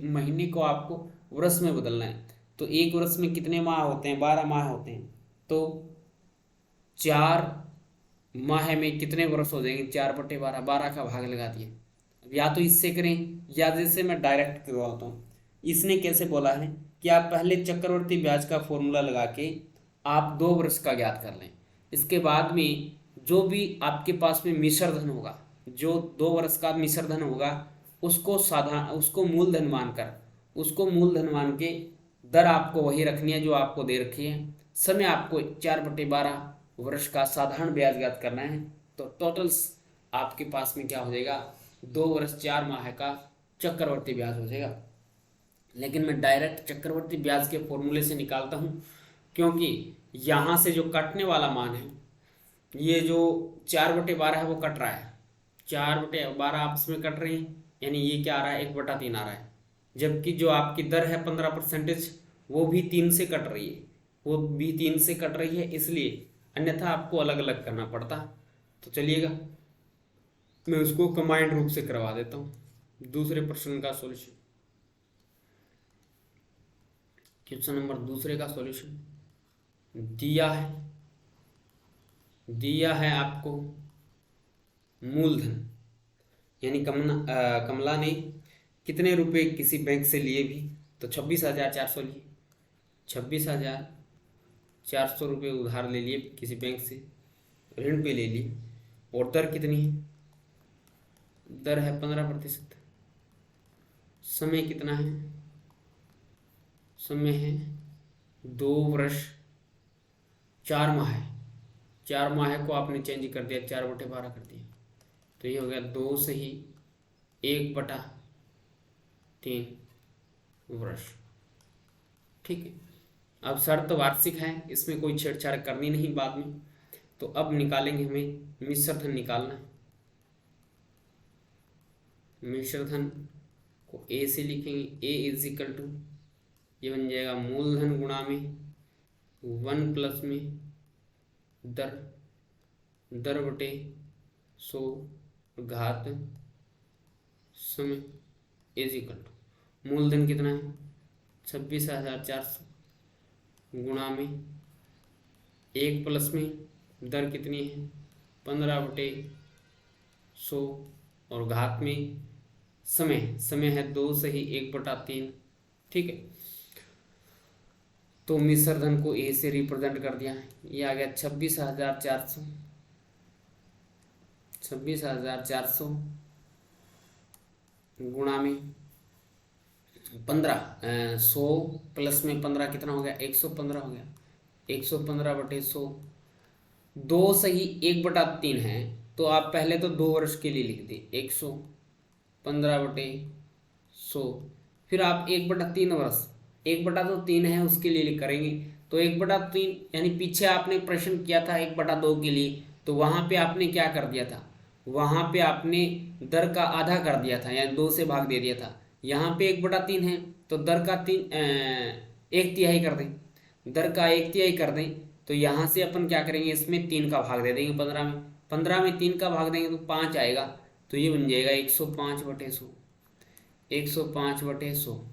महीने को आपको वर्ष में बदलना है। तो एक वर्ष में कितने माह होते हैं, 12 माह होते हैं। तो 4 माह में कितने वर्ष हो जाएंगे, 4/12, 12 का भाग लगा दिए। या तो इससे करें या जैसे मैं डायरेक्ट करवाता हूँ। इसने कैसे बोला है कि आप पहले चक्रवर्ती ब्याज का फॉर्मूला लगा के आप 2 वर्ष का ज्ञात कर लें, इसके बाद में जो भी आपके पास में मिश्र धन होगा, जो 2 वर्ष का मिश्र धन होगा उसको मूलधन मान के दर आपको वही रखनी है जो आपको दे रखी है। समय आपको 4/12 वर्ष का साधारण ब्याज ज्ञात करना है। तो टोटल आपके पास में क्या हो जाएगा, 2 वर्ष 4 माह का चक्रवर्ती ब्याज हो जाएगा। लेकिन मैं डायरेक्ट चक्रवर्ती ब्याज के फॉर्मूले से निकालता हूँ, क्योंकि यहाँ से जो कटने वाला मान है, ये जो 4/12 है वो कट रहा है, 4/12 आपस में कट रहे हैं, यानी ये क्या आ रहा है 1/3 आ रहा है। जबकि जो आपकी दर है 15% वो भी 3 से कट रही है, इसलिए अन्यथा आपको अलग अलग करना पड़ता। तो चलिएगा मैं उसको कंबाइंड रूप से करवा देता हूँ। दूसरे प्रश्न का सॉल्यूशन, क्वेश्चन नंबर दूसरे का सॉल्यूशन दिया है आपको मूलधन, यानी कमला ने कितने रुपए किसी बैंक से लिए भी, तो 26,400 लिए, 26,400 रुपये उधार ले लिए किसी बैंक से, ऋण पे ले लिए। और दर कितनी है, दर है 15%। समय कितना है, समय है 2 वर्ष 4 माह है। 4 माह को आपने चेंज कर दिया, 4/12 कर दिया, तो ये हो गया 2 से ही 1/3 वर्ष। ठीक है, अब शर्त वार्षिक है, इसमें कोई छेड़छाड़ करनी नहीं बाद में। तो अब निकालेंगे, हमें मिश्र धन निकालना है। मिश्र धन को ए से लिखेंगे, ए इज इक्वल टू, ये बन जाएगा मूलधन गुणा में 1 प्लस में दर बटे 100 घात समय इज इक्वल टू, मूलधन कितना है 26,400 गुणा में 1 प्लस में दर कितनी है 15/100 और घात में समय है 2 से ही 1/3। ठीक है, तो मिश्र धन को ए से रिप्रेजेंट कर दिया। ये आ गया 26,400, 26,400 गुणा में 15, 100 प्लस में 15 कितना हो गया, 115 हो गया। 115/100, 2 सही 1/3 है, तो आप पहले तो 2 वर्ष के लिए लिख दिए 115/100, फिर आप 1/3 वर्ष, 1/3 है उसके लिए करेंगे। तो 1/3 यानी पीछे आपने प्रश्न किया था 1/2 के लिए, तो वहाँ पे आपने क्या कर दिया था, वहाँ पे आपने दर का आधा कर दिया था, यानी 2 से भाग दे दिया था। यहाँ पे 1/3 है तो दर का 1/3 कर दें, दर का 1/3 कर दें। तो यहाँ से अपन क्या करेंगे, इसमें 3 का भाग दे देंगे 15 में, 15 में 3 का भाग देंगे तो 5 आएगा। तो ये बन जाएगा 105/100, 105/100।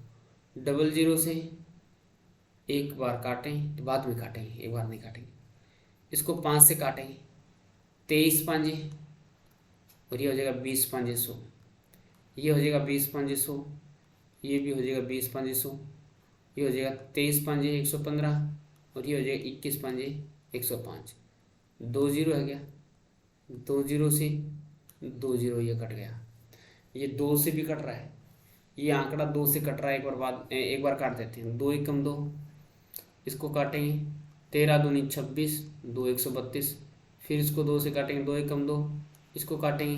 00 से एक बार काटें तो बाद में काटेंगे, एक बार नहीं काटेंगे। इसको 5 से काटेंगे, 23 पाँजे, और ये हो जाएगा 20/100, ये हो जाएगा 20/100, ये भी हो जाएगा 20/100, ये हो जाएगा 23/115, और ये हो जाएगा 21/105। 2 0 है क्या, 2 0 से 2 0 ये कट गया, ये 2 से भी कट रहा है, ये आंकड़ा 2 से कट रहा है। एक बार काट देते हैं, 2 एकम 2, इसको काटेंगे 13 दूनी 26, 2 132, फिर इसको 2 से काटेंगे 2 एकम 2, इसको काटेंगे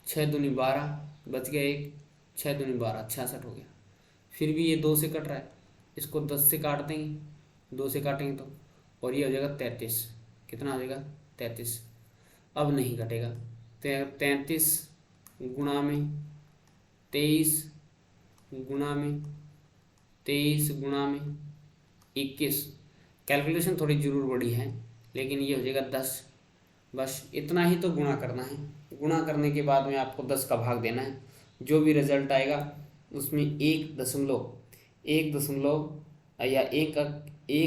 6 दूनी 12, बच गया 1, 6 दूनी 12 66 हो गया। फिर भी ये 2 से कट रहा है, इसको 10 से काट देंगे, 2 से काटेंगे तो, और ये हो जाएगा 33, कितना हो जाएगा 33। अब नहीं कटेगा, 33 गुणा में 23 गुणा में 23 गुणा में 21, कैलकुलेशन थोड़ी जरूर बड़ी है, लेकिन ये हो जाएगा 10। बस इतना ही तो गुणा करना है, गुणा करने के बाद में आपको 10 का भाग देना है। जो भी रिजल्ट आएगा उसमें 1 या एक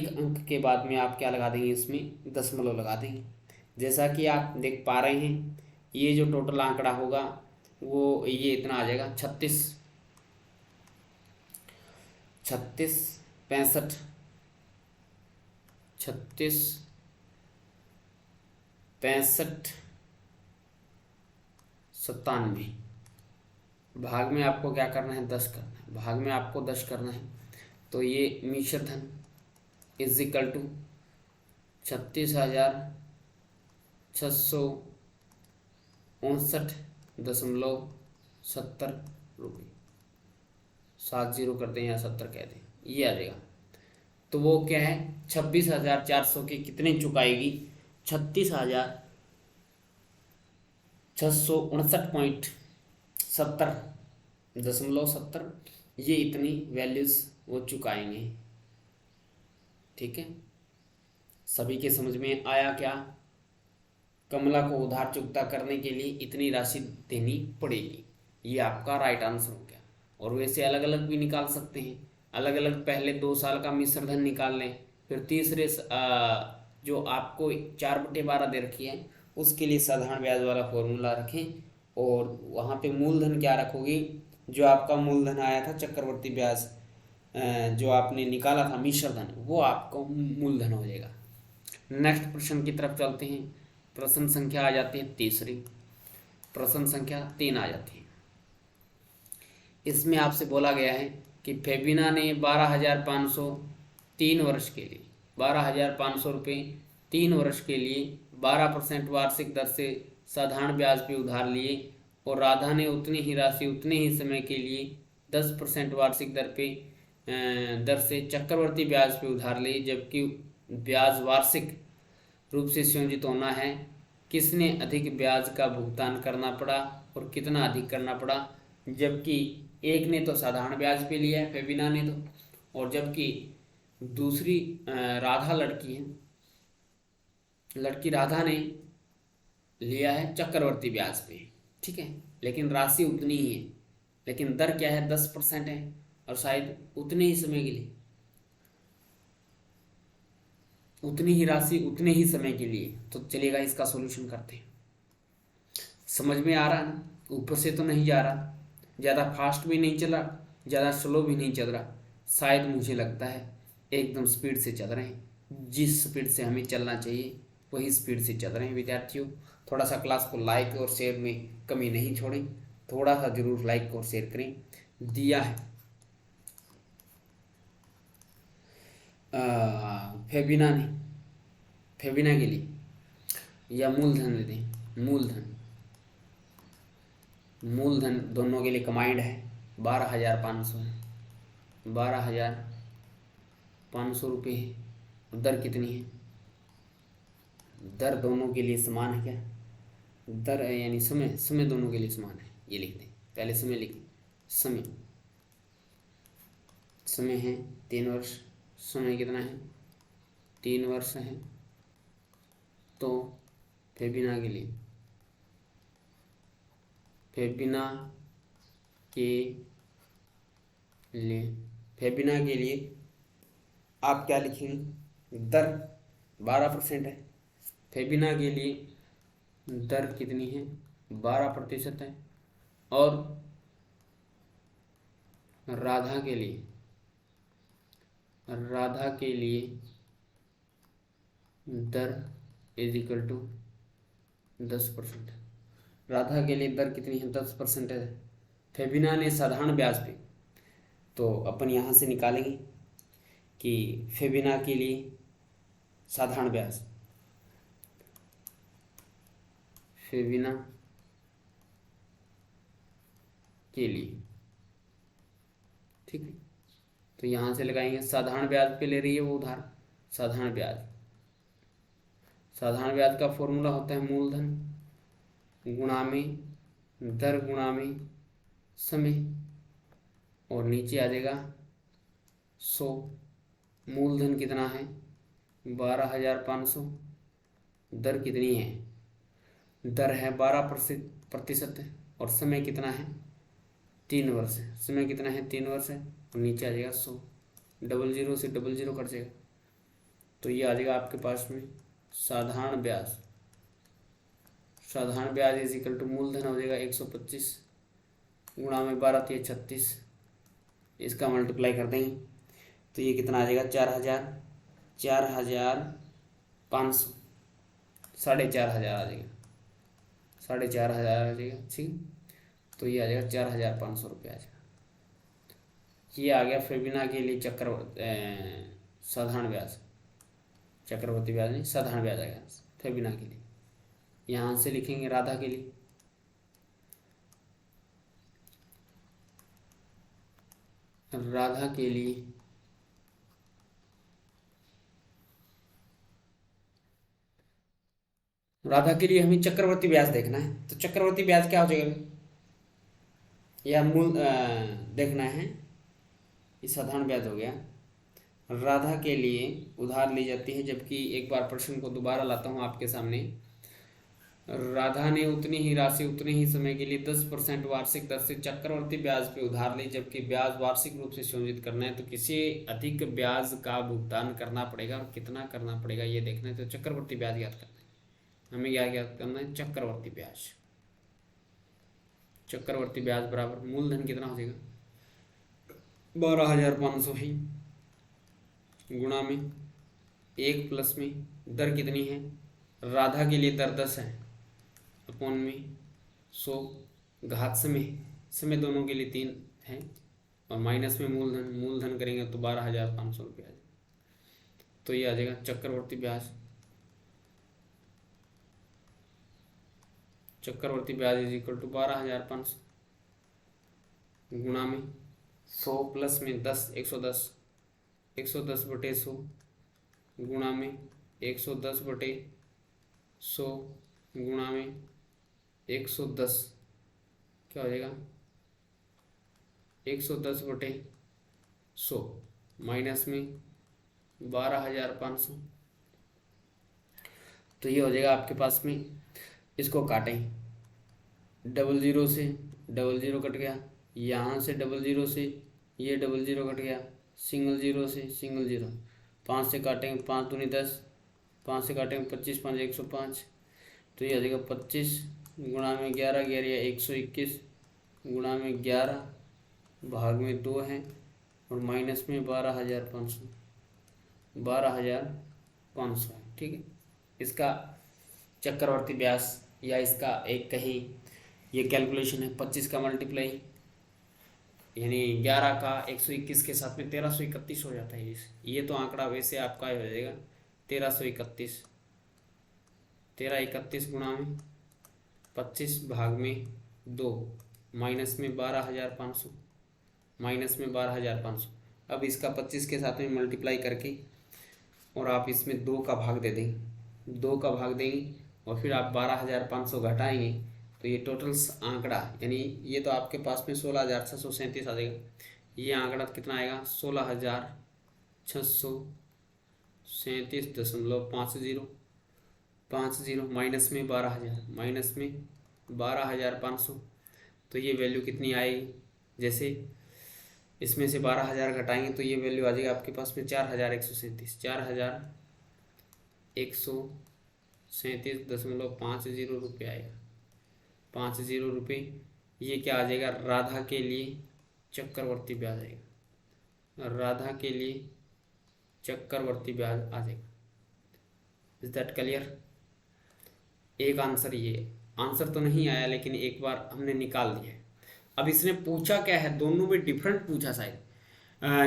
अंक के बाद में आप क्या लगा देंगे, इसमें दशमलव लगा देंगे। जैसा कि आप देख पा रहे हैं, ये जो टोटल आंकड़ा होगा वो ये इतना आ जाएगा 36 65 97। भाग में आपको क्या करना है, 10 करना है, भाग में आपको 10 करना है। तो ये मिश्र धन इज इक्वल टू 36,659.70 रुपये, 7 0 कर दें या 70 कह दें, ये आ जाएगा। तो वो क्या है, 26,400 के कितने चुकाएगी, 36,659.70, ये इतनी वैल्यूज वो चुकाएंगे। ठीक है, सभी के समझ में आया क्या, कमला को उधार चुकता करने के लिए इतनी राशि देनी पड़ेगी, ये आपका राइट आंसर हो गया। और वैसे अलग अलग भी निकाल सकते हैं, अलग अलग पहले 2 साल का मिश्र धन निकाल लें, फिर तीसरे जो आपको 4/12 दे रखी है उसके लिए साधारण ब्याज वाला फॉर्मूला रखें, और वहाँ पे मूलधन क्या रखोगे, जो आपका मूलधन आया था चक्रवर्ती ब्याज जो आपने निकाला था मिश्र धन, वो आपको मूलधन हो जाएगा। नेक्स्ट प्रश्न की तरफ चलते हैं। प्रश्न संख्या आ जाती है तीसरी, प्रश्न संख्या 3 आ जाती है। इसमें आपसे बोला गया है कि फेबिना ने 12,500 3 वर्ष के लिए, 12,500 रुपये 3 वर्ष के लिए 12% वार्षिक दर से साधारण ब्याज पे उधार लिए, और राधा ने उतनी ही राशि उतने ही समय के लिए 10% वार्षिक दर से चक्रवर्ती ब्याज पे उधार ली, जबकि ब्याज वार्षिक रूप से संयोजित होना है। किसने अधिक ब्याज का भुगतान करना पड़ा और कितना अधिक करना पड़ा, जबकि एक ने तो साधारण ब्याज पे लिया है फेबिना ने तो, और जबकि दूसरी राधा लड़की राधा ने लिया है चक्रवर्ती ब्याज पे। ठीक है, लेकिन राशि उतनी ही है, लेकिन दर क्या है 10% है, और शायद उतने ही समय के लिए, उतनी ही राशि उतने ही समय के लिए। तो चलिएगा इसका सॉल्यूशन करते हैं। समझ में आ रहा है ना, ऊपर से तो नहीं जा रहा, ज़्यादा फास्ट भी नहीं चला, ज़्यादा स्लो भी नहीं चल रहा, शायद मुझे लगता है एकदम स्पीड से चल रहे हैं, जिस स्पीड से हमें चलना चाहिए वही स्पीड से चल रहे हैं विद्यार्थियों। थोड़ा सा क्लास को लाइक और शेयर में कमी नहीं छोड़ें, थोड़ा सा जरूर लाइक और शेयर करें। दिया है फेबिना ने, फेबिना के लिए या मूलधन दे दें, मूलधन दोनों के लिए कमांड है 12,500 है, 12,500 रुपये है। दर कितनी है? दर दोनों के लिए समान है क्या? दर यानी समय, समय दोनों के लिए समान है, ये लिख दें। पहले समय लिख, समय, समय है 3 वर्ष, समय कितना है? 3 वर्ष है। तो फेबिना के लिए, फेबिना के लिए, फेबिना के लिए आप क्या लिखेंगे? दर 12% है। फेबिना के लिए दर कितनी है? 12% है। और राधा के लिए, राधा के लिए दर इज इक्वल टू 10%। राधा के लिए दर कितनी है? 10% है। फेबिना ने साधारण ब्याज पे, तो अपन यहाँ से निकालेंगे कि फेबिना के लिए साधारण ब्याज, फेबिना के लिए, ठीक है। तो यहाँ से लगाएंगे साधारण ब्याज पे ले रही है वो उधार, साधारण ब्याज, साधारण ब्याज का फॉर्मूला होता है मूलधन गुणा में दर गुणा में समय, और नीचे आ जाएगा 100। मूलधन कितना है? 12,500। दर कितनी है? दर है 12% है। और समय कितना है? 3 वर्ष है। समय कितना है? 3 वर्ष है। और नीचे आ जाएगा 100, 00 से 00 कट जाएगा। तो ये आ जाएगा आपके पास में साधारण ब्याज, साधारण ब्याज इज इक्वल टू मूलधन हो जाएगा 125 गुणा में 12 × 36, इसका मल्टीप्लाई कर देंगे तो ये कितना आ जाएगा? 4,500, 4,500 आ जाएगा, 4,500 आ जाएगा, ठीक। तो ये आ जाएगा 4,500 रुपये आ जाएगा। ये आ गया फेबिना के लिए साधारण ब्याज, चक्रवर्ती ब्याज नहीं, साधारण ब्याज आ गया फेबिना के लिए। यहाँ से लिखेंगे राधा के लिए, राधा के लिए राधा के लिए हमें चक्रवर्ती ब्याज देखना है। तो चक्रवर्ती ब्याज क्या हो जाएगा? या मूल देखना है, ये साधारण ब्याज हो गया। राधा के लिए उधार ली जाती है, जबकि एक बार प्रश्न को दोबारा लाता हूँ आपके सामने। राधा ने उतनी ही राशि उतने ही समय के लिए 10% वार्षिक दर से चक्रवर्ती ब्याज पे उधार ली, जबकि ब्याज वार्षिक रूप से संयोजित करना है। तो किसी अधिक ब्याज का भुगतान करना पड़ेगा और कितना करना पड़ेगा ये देखना है। तो चक्रवर्ती ब्याज याद करना है, हमें क्या याद करना है? चक्रवर्ती ब्याज। चक्रवर्ती ब्याज बराबर मूलधन कितना हो जाएगा? 12,500 ही गुणा में 1 प्लस में दर कितनी है? राधा के लिए दर 10 है, अपॉन में 100 घात समय, समय दोनों के लिए 3 है, और माइनस में मूलधन, मूलधन करेंगे तो 12,500 रुपये आ जाएगा। तो ये आ जाएगा चक्रवर्ती ब्याज, चक्रवर्ती ब्याज इज इक्वल टू 12,500 गुणा में 100 प्लस में 10, 110, 110/100 गुणा में 110/100 गुणा में 110, क्या हो जाएगा? 110/100 माइनस में 12,500। तो ये हो जाएगा आपके पास में, इसको काटें, 00 से 00 कट गया, यहाँ से 00 से ये 00 कट गया, सिंगल 0 से सिंगल 0, 5 से काटेंगे 5 दूनी 10, 5 से काटेंगे 25, 5 105। तो ये आ जाएगा 25 गुणा में 11, 11 या 121 गुणा में 11 भाग में 2 है, और माइनस में 12,500। 12,500 है। ठीक है, इसका चक्रवर्ती ब्याज या इसका एक कहीं ये कैलकुलेशन है 25 का मल्टीप्लाई यानी 11 का 121 के साथ में 1331 हो जाता है। ये तो आंकड़ा वैसे आपका हो जाएगा 1331, 1331 गुणा में 25 भाग में 2 माइनस में 12,500, माइनस में 12,500। अब इसका 25 के साथ में मल्टीप्लाई करके और आप इसमें 2 का भाग दे देंगे, 2 का भाग देंगे और फिर आप 12,500 घटाएंगे तो ये टोटल आंकड़ा यानी ये तो आपके पास में 16,637 आ जाएगा। ये आंकड़ा कितना आएगा 16,637.50 माइनस में 12,000 माइनस में 12,500 तो ये वैल्यू कितनी आएगी। जैसे इसमें से 12,000 घटाएंगे तो ये वैल्यू आ जाएगी आपके पास में 4,137, 4,137.50 रुपये आएगा। 50 रुपये ये क्या आ जाएगा राधा के लिए चक्रवर्ती ब्याज आएगा, राधा के लिए चक्रवर्ती ब्याज आ जाएगा। Is that clear. एक आंसर ये आंसर तो नहीं आया लेकिन एक बार हमने निकाल दिया है। अब इसने पूछा क्या है, दोनों में डिफरेंट पूछा शायद,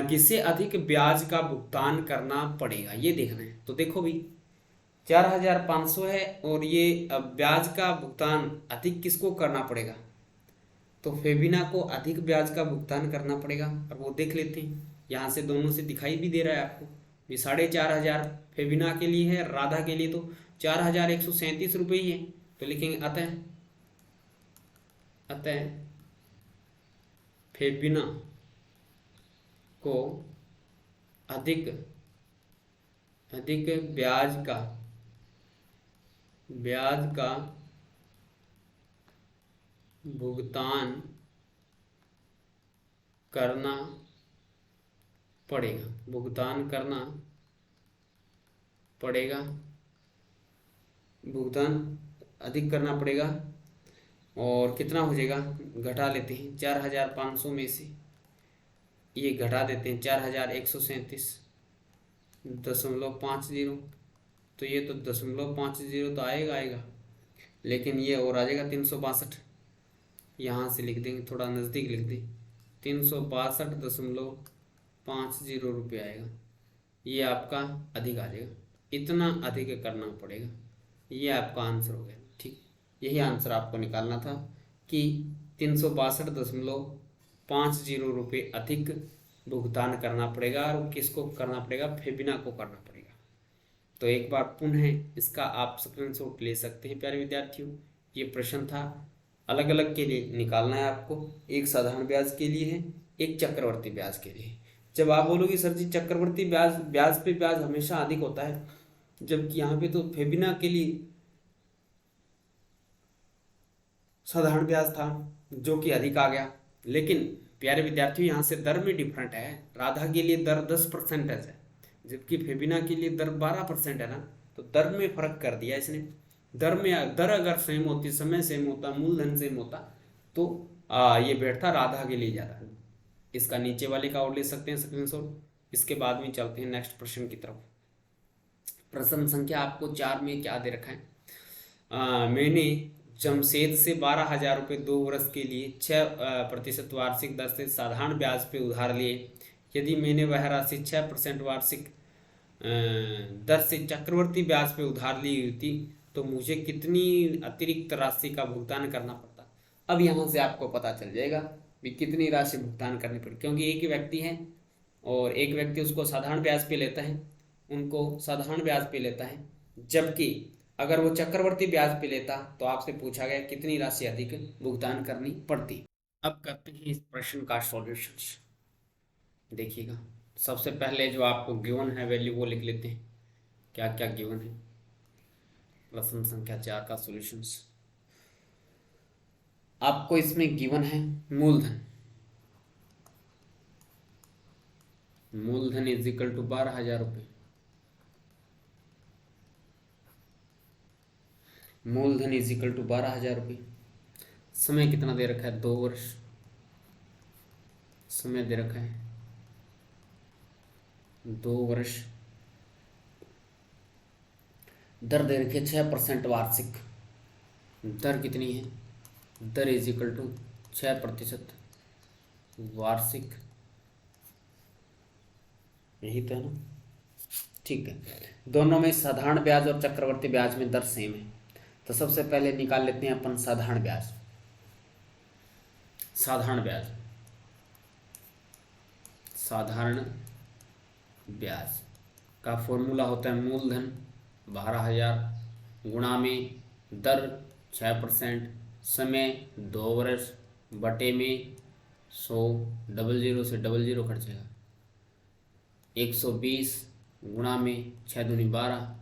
किससे अधिक ब्याज का भुगतान करना पड़ेगा ये देखना है। तो देखो भी 4,500 है और ये ब्याज का भुगतान अधिक किसको करना पड़ेगा, तो फेबिना को अधिक ब्याज का भुगतान करना पड़ेगा। और वो देख लेते हैं, यहाँ से दोनों से दिखाई भी दे रहा है आपको भी 4,500 फेबिना के लिए है, राधा के लिए तो 4,137 रुपये ही है। तो लिखेंगे अतः फेबिना को अधिक ब्याज का भुगतान करना पड़ेगा, भुगतान अधिक करना पड़ेगा। और कितना हो जाएगा घटा लेते हैं 4,500 में से ये घटा देते हैं 4,137.50 तो ये तो 0.50 तो आएगा लेकिन ये और आ जाएगा 362, यहाँ से लिख देंगे थोड़ा नज़दीक लिख दें 362.50 रुपये आएगा। ये आपका अधिक आ जाएगा, इतना अधिक करना पड़ेगा। ये आपका आंसर हो गया। ठीक, यही आंसर आपको निकालना था कि 362.50 रुपये अधिक भुगतान करना पड़ेगा। और किसको करना पड़ेगा, फेबिना को करना पड़ेगा। तो एक बार पुनः इसका आप स्क्रीनशॉट ले सकते हैं प्यारे विद्यार्थियों। ये प्रश्न था, अलग अलग के लिए निकालना है आपको, एक साधारण ब्याज के लिए है, एक चक्रवर्ती ब्याज के लिए। जब आप बोलोगे सर जी चक्रवर्ती ब्याज पे ब्याज हमेशा अधिक होता है, जबकि यहाँ पे तो फेबिना के लिए साधारण ब्याज था जो कि अधिक आ गया। लेकिन प्यारे विद्यार्थियों यहाँ से दर में डिफरेंट है, राधा के लिए दर 10% है जबकि फेबिना के लिए दर 12% है ना। तो दर में फर्क कर दिया इसने। दर अगर सेम होती, समय सेम होता, मूलधन सेम होता तो ये बैठता राधा के लिए ज़्यादा। इसका नीचे वाले का और ले सकते हैं स्क्रीनशॉट। इसके बाद में चलते हैं नेक्स्ट प्रश्न की तरफ। प्रश्न संख्या आपको 4 में क्या दे रखा है, मैंने जमशेद से 12,000 रुपये 2 वर्ष के लिए 6% वार्षिक दर से साधारण ब्याज पे उधार लिए। यदि मैंने वह राशि 6% वार्षिक दर से चक्रवर्ती ब्याज पे उधार ली हुई थी तो मुझे कितनी अतिरिक्त राशि का भुगतान करना पड़ता। अब यहाँ से आपको पता चल जाएगा कि कितनी राशि भुगतान करनी पड़ेगी, क्योंकि एक ही व्यक्ति है और एक व्यक्ति उसको साधारण ब्याज पे लेता है, उनको साधारण ब्याज पे लेता है, जबकि अगर वो चक्रवर्ती ब्याज पे लेता तो आपसे पूछा गया कितनी राशि अधिक भुगतान करनी पड़ती। अब करते हैं इस प्रश्न का सॉल्यूशन। देखिएगा, सबसे पहले जो आपको गिवन है वैल्यू वो लिख लेते हैं, क्या क्या गिवन है। प्रश्न संख्या 4 का सॉल्यूशंस आपको इसमें गिवन है मूलधन इज इक्वल टू 12,000 रुपये। मूलधन इज इक्वल टू 12,000 रुपये। समय कितना दे रखा है, 2 वर्ष समय दे रखा है, 2 वर्ष दर दे रखी है 6% वार्षिक। दर कितनी है? दर इज इक्वल टू 6% वार्षिक, यही तो है ना। ठीक है, दोनों में साधारण ब्याज और चक्रवर्ती ब्याज में दर सेम है। तो सबसे पहले निकाल लेते हैं अपन साधारण ब्याज। साधारण ब्याज, साधारण ब्याज का फॉर्मूला होता है मूलधन 12,000 गुणा में दर 6%, समय 2 वर्ष, बटे में 100, डबल जीरो से डबल जीरो कट जाएगा, 120 गुणा में 6 दूनी 12,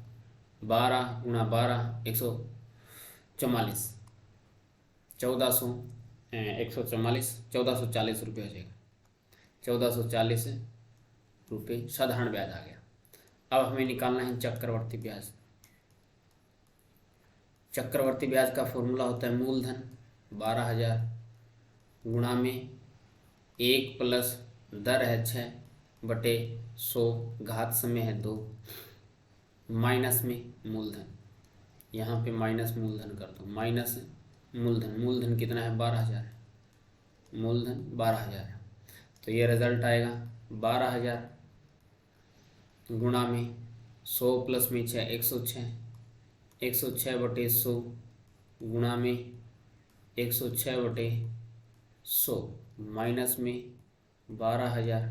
12 गुणा 12 144, 1440 रुपये हो जाएगा। 1440 रुपये साधारण ब्याज आ गया। अब हमें निकालना है चक्रवर्ती ब्याज। चक्रवर्ती ब्याज का फॉर्मूला होता है मूलधन 12,000 गुणा में 1 प्लस दर है 6 बटे 100 घात समय है 2 माइनस में मूलधन, यहाँ पे माइनस मूलधन कर दो, माइनस मूलधन। मूलधन कितना है? 12,000 है, मूलधन 12,000 है। तो ये रिजल्ट आएगा 12,000 गुणा में 100 प्लस में 6 106, 106 बटे 100 गुणा में 106 बटे 100 माइनस में 12,000,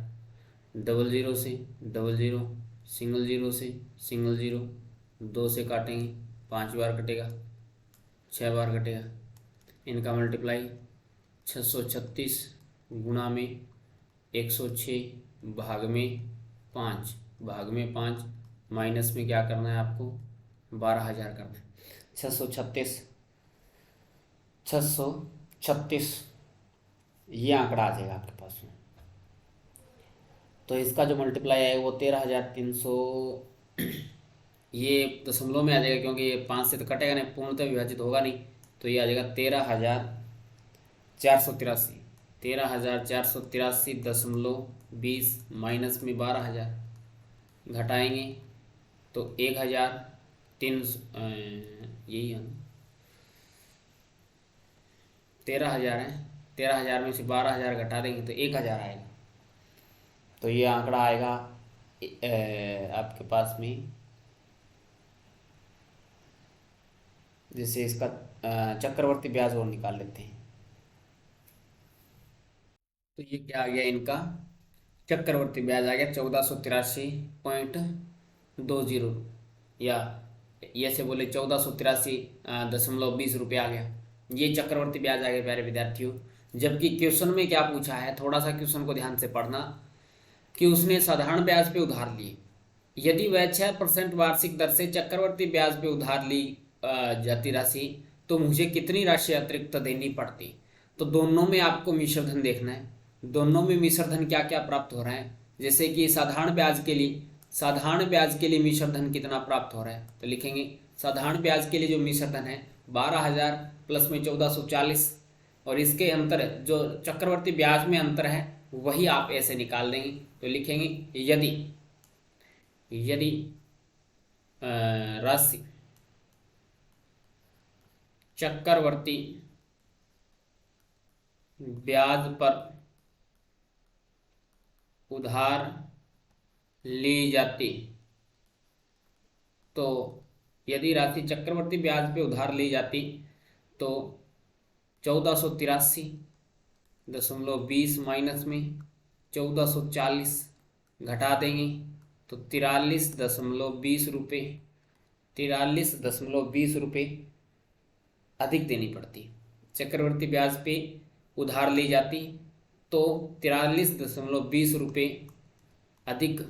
डबल जीरो से डबल जीरो, सिंगल जीरो से सिंगल जीरो, 2 से काटेंगे 5 बार कटेगा, 6 बार कटेगा। इनका मल्टीप्लाई 636 गुणा में 106 भाग में 5, भाग में 5 माइनस में क्या करना है आपको? 12,000 करना है। 636 ये आंकड़ा आ जाएगा आपके पास में। तो इसका जो मल्टीप्लाई है वो 13,300, ये दशमलव में आ जाएगा क्योंकि ये 5 से तो कटेगा नहीं, पूर्णतः विभाजित होगा नहीं। तो ये आ जाएगा 13,483, 13,483.20 माइनस में 12,000 घटाएंगे तो 1,300, यही है 13,000 है। 13,000 में से 12,000 घटा देंगे तो 1,000 आएगा। तो ये आंकड़ा आएगा आपके पास में, जैसे इसका चक्रवर्ती ब्याज और निकाल लेते हैं। तो ये क्या आ गया? इनका चक्रवर्ती ब्याज आ गया 1483.20, या ऐसे बोले 1483.20 रुपये आ गया। ये चक्रवर्ती ब्याज आ गया प्यारे विद्यार्थियों। जबकि क्वेश्चन में क्या पूछा है, थोड़ा सा क्वेश्चन को ध्यान से पढ़ना, कि उसने साधारण ब्याज पे उधार लिए, यदि वह 6% वार्षिक दर से चक्रवर्ती ब्याज पे उधार ली जाती राशि तो मुझे कितनी राशि अतिरिक्त देनी पड़ती। तो दोनों में आपको मिश्रधन देखना है, दोनों में मिश्रधन क्या क्या प्राप्त हो रहा है। जैसे कि साधारण ब्याज के लिए मिश्रधन कितना प्राप्त हो रहा है, तो लिखेंगे साधारण ब्याज के लिए जो मिश्रधन है 12,000 प्लस में 1440, और इसके अंतर जो चक्रवर्ती ब्याज में अंतर है वही आप ऐसे निकाल देंगे। तो लिखेंगे यदि राशि चक्रवर्ती ब्याज पर उधार ली जाती, तो यदि राशि चक्रवर्ती ब्याज पे उधार ली जाती तो 1483.20 माइनस में 1440 घटा देंगे तो 43.20 रुपये, 43.20 रुपये अधिक देनी पड़ती। चक्रवर्ती ब्याज पे उधार ली जाती तो 43.20 रुपये अधिक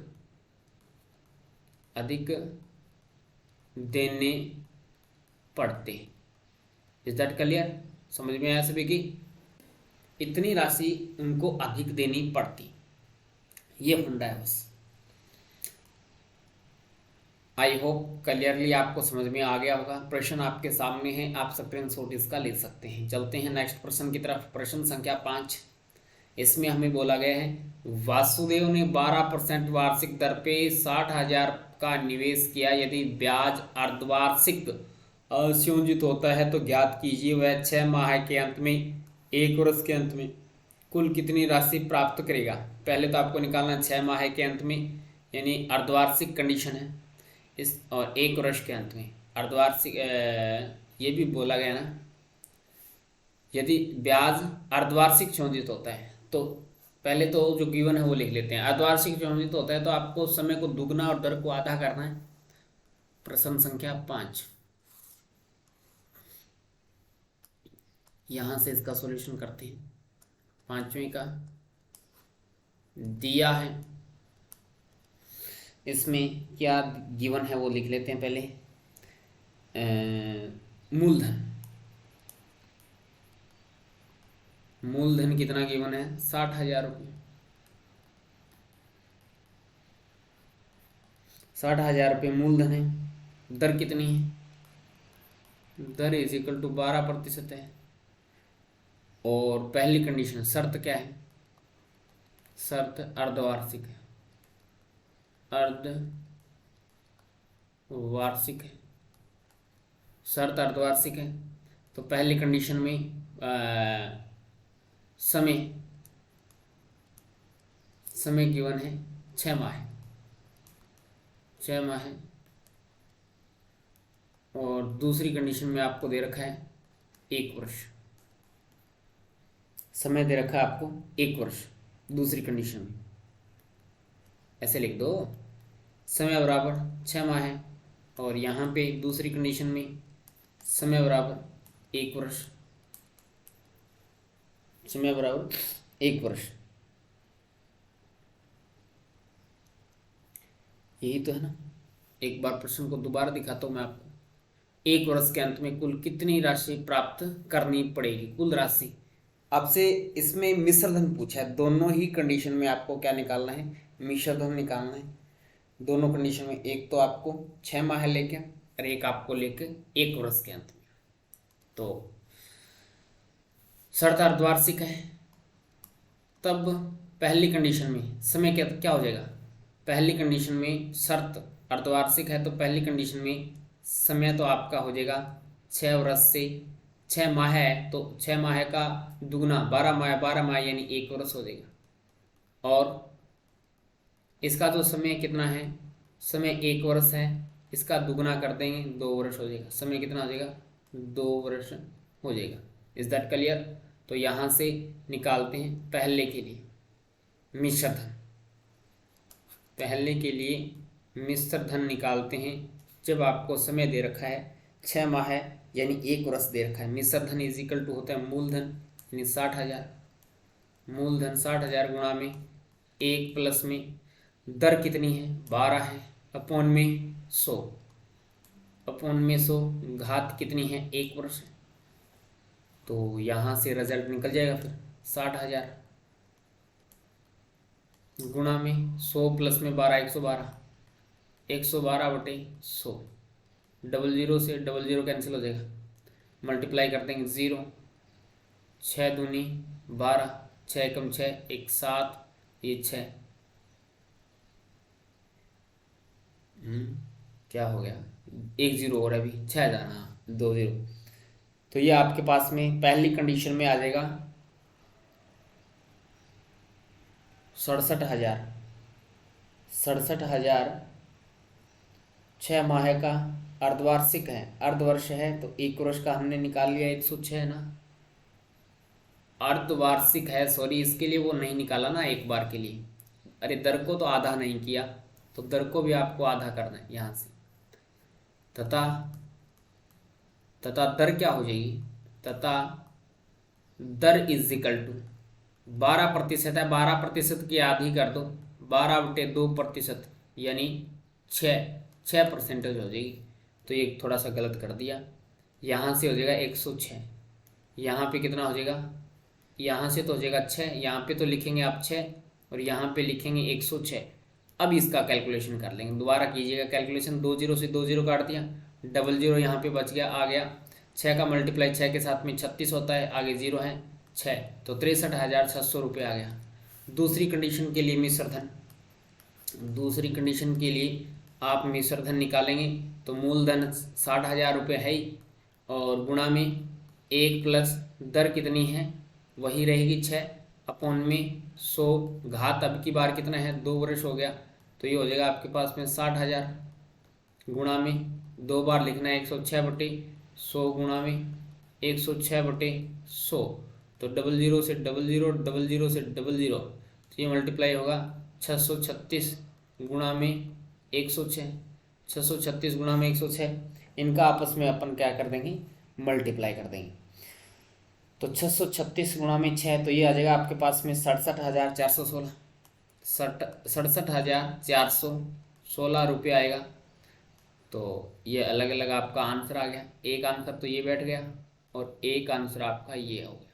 देने पड़ते। Is that clear? समझ में आया सभी की? इतनी राशि उनको अधिक देनी पड़ती, ये फंडा है बस। आई होप क्लियरली आपको समझ में आ गया होगा। प्रश्न आपके सामने है, आप स्क्रीनशॉट इसका ले सकते हैं। चलते हैं नेक्स्ट प्रश्न की तरफ। प्रश्न संख्या 5, इसमें हमें बोला गया है वासुदेव ने 12% वार्षिक दर पे 60,000 का निवेश किया। यदि ब्याज अर्धवार्षिक संयोजित होता है तो ज्ञात कीजिए वह 6 माह के अंत में, 1 वर्ष के अंत में कुल कितनी राशि प्राप्त करेगा। पहले तो आपको निकालना 6 माह के अंत में, यानी अर्धवार्षिक कंडीशन है इस, और 1 वर्ष के अंत में अर्धवार्षिक। ये भी बोला गया ना, यदि ब्याज अर्धवार्षिक संयोजित होता है तो पहले तो जो गिवन है वो लिख लेते हैं। अर्धवार्षिक संयोजित होता है तो आपको समय को दुगना और दर को आधा करना है। प्रश्न संख्या 5, यहां से इसका सॉल्यूशन करते हैं। 5वें का दिया है, इसमें क्या गिवन है वो लिख लेते हैं पहले। मूलधन, मूलधन कितना गिवन है, 60,000 रुपये। 60,000 रुपये मूलधन है। दर कितनी है, दर इज इक्वल टू 12% है। और पहली कंडीशन, शर्त क्या है, शर्त अर्धवार्षिक है, अर्धवार्षिक है, शर्त अर्धवार्षिक है। तो पहली कंडीशन में समय गिवन है 6 माह, 6 माह। और दूसरी कंडीशन में आपको दे रखा है 1 वर्ष, समय दे रखा है आपको 1 वर्ष। दूसरी कंडीशन में ऐसे लिख दो, समय बराबर 6 माह है, और यहाँ पे दूसरी कंडीशन में समय बराबर 1 वर्ष, समय बराबर 1 वर्ष। यही तो है ना। एक बार प्रश्न को दोबारा दिखाता हूँ मैं आपको। 1 वर्ष के अंत में कुल कितनी राशि प्राप्त करनी पड़ेगी, कुल राशि। आपसे इसमें मिश्र धन पूछा है, दोनों ही कंडीशन में आपको क्या निकालना है, मिश्र धन निकालना है। दोनों कंडीशन में एक तो आपको 6 माह लेके और एक आपको लेके 1 वर्ष के अंत में। तो शर्त अर्धवार्षिक है, तब पहली कंडीशन में समय क्या हो जाएगा। पहली कंडीशन में शर्त अर्धवार्षिक है तो पहली कंडीशन में समय तो आपका हो जाएगा 6 वर्ष से 6 माह है तो 6 माह का दुगना 12 माह, 12 माह यानी 1 वर्ष हो जाएगा। और इसका जो समय कितना है, समय 1 वर्ष है, इसका दुगना कर देंगे 2 वर्ष हो जाएगा। समय कितना हो जाएगा, 2 वर्ष हो जाएगा। Is that clear. तो यहाँ से निकालते हैं पहले के लिए मिश्र धन, पहले के लिए मिश्र धन निकालते हैं। जब आपको समय दे रखा है 6 माह है यानी 1 वर्ष दे रखा है। मिश्र धन इज इक्वल टू होता है मूलधन यानी 60,000, मूलधन 60,000 गुणा में 1 प्लस में दर कितनी है 12 है, अपॉन में 100, अपॉन में 100, घात कितनी है 1 वर्ष है। तो यहाँ से रिजल्ट निकल जाएगा फिर 60,000 गुणा में 100 प्लस में 12, 112, 112 बटे 100, 00 से 00 कैंसिल हो जाएगा, मल्टीप्लाई कर देंगे 0, 6 दूनी 12, 6 कम 6 1 7, ये 6 क्या हो गया 1 0 और अभी 6,000, हाँ 2 0। तो ये आपके पास में पहली कंडीशन में आ जाएगा 67,000, 67,000 6 माह का अर्धवार्षिक है, अर्धवर्ष है तो 1 वर्ष का हमने निकाल लिया 106 ना। अर्धवार्षिक है, सॉरी इसके लिए वो नहीं निकाला ना एक बार के लिए, अरे दर को तो आधा नहीं किया तो दर को भी आपको आधा करना है यहाँ से। तथा दर क्या हो जाएगी, तथा दर इज इक्वल टू 12% है, 12% की आधी कर दो 12 बटे 2% यानी 6% हो जाएगी। तो ये थोड़ा सा गलत कर दिया, यहाँ से हो जाएगा 106, यहाँ पे कितना हो जाएगा, यहाँ से तो हो जाएगा 6, यहाँ पे तो लिखेंगे आप 6 और यहाँ पे लिखेंगे 106। अब इसका कैलकुलेशन कर लेंगे, दोबारा कीजिएगा कैलकुलेशन, 2 0 से 2 0 काट दिया, 00 यहाँ पे बच गया, आ गया 6 का मल्टीप्लाई 6 के साथ में 36 होता है, आगे 0 है 6, तो 63,600 रुपये आ गया। दूसरी कंडीशन के लिए मिश्र धन, दूसरी कंडीशन के लिए आप मिश्र धन निकालेंगे तो मूलधन 60,000 रुपये है ही, और गुणा में 1 प्लस दर कितनी है वही रहेगी 6 अपॉन में 100, घात अब की बार कितना है 2 वर्ष हो गया, तो ये हो जाएगा आपके पास में 60,000, गुणा में 2 बार लिखना है 106/100 गुणा में 106/100, तो 00 से 00, 00 से 00, तो ये मल्टीप्लाई होगा 636 गुणा में 106, 636 गुणा में 106, इनका आपस में अपन क्या कर देंगे मल्टीप्लाई कर देंगे, तो 636 गुणा में 6, तो ये आ जाएगा आपके पास में 67,416, 67,416 रुपये आएगा। तो ये अलग अलग आपका आंसर आ गया, एक आंसर तो ये बैठ गया और एक आंसर आपका ये हो गया।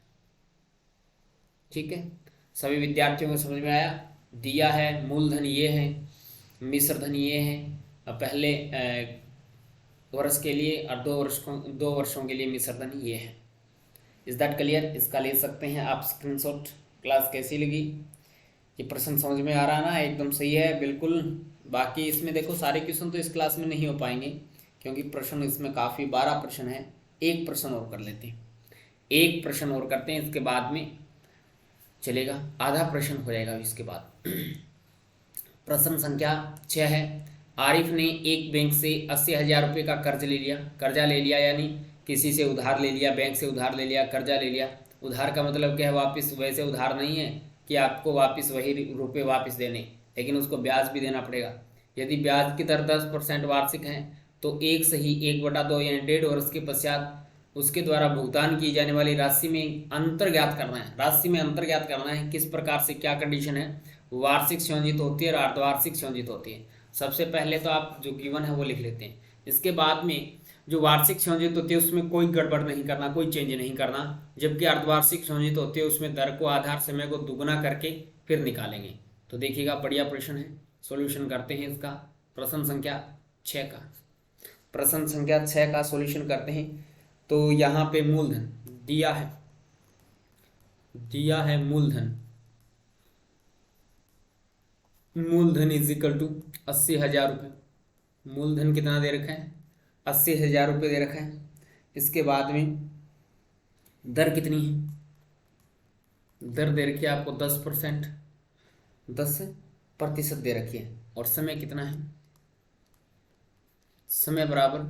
ठीक है, सभी विद्यार्थियों को समझ में आया। दिया है मूलधन ये है, मिश्र धन ये है, पहले वर्ष के लिए और 2 वर्षों के लिए मिश्र धन ये है। Is that clear? इसका ले सकते हैं आप स्क्रीनशॉट। क्लास कैसी लगी? ये प्रश्न समझ में आ रहा ना? एकदम सही है बिल्कुल। बाकी इसमें देखो सारे क्वेश्चन तो इस क्लास में नहीं हो पाएंगे क्योंकि प्रश्न इसमें काफ़ी 12 प्रश्न है। एक प्रश्न और कर लेते हैं, एक प्रश्न और करते हैं, इसके बाद में चलेगा, आधा प्रश्न हो जाएगा इसके बाद। प्रश्न संख्या 6 है। आरिफ ने एक बैंक से 80,000 रुपये का कर्जा ले लिया, यानी किसी से उधार ले लिया, बैंक से उधार ले लिया, कर्जा ले लिया। उधार का मतलब क्या है? वापस। वैसे उधार नहीं है कि आपको वापस वही रुपये वापस देने, लेकिन उसको ब्याज भी देना पड़ेगा। यदि ब्याज की दर 10% वार्षिक है तो 1/2 यानी 1.5 वर्ष के पश्चात उसके द्वारा भुगतान की जाने वाली राशि में अंतर ज्ञात करना है। राशि में अंतर ज्ञात करना है किस प्रकार से, क्या कंडीशन है? वार्षिक संयोजित होती है और अर्धवार्षिक संयोजित होती है। सबसे पहले तो आप जो गिवन है वो लिख लेते हैं। इसके बाद में जो वार्षिक संयोजित होती है उसमें कोई गड़बड़ नहीं करना, कोई चेंज नहीं करना। जबकि अर्धवार्षिक संयोजित होती है उसमें दर को आधार समय को दुगुना करके फिर निकालेंगे। तो देखिएगा, बढ़िया प्रश्न है। सॉल्यूशन करते हैं इसका, प्रश्न संख्या 6 का। प्रश्न संख्या 6 का सॉल्यूशन करते हैं। तो यहाँ पे मूलधन दिया है मूलधन, मूलधन इज इक्वल टू 80,000 रुपये। मूलधन कितना दे रखा है? 80,000 रुपये दे रखा है। इसके बाद में दर कितनी है? दर दे रखी है आपको 10%, 10% दे रखी है। और समय कितना है? समय बराबर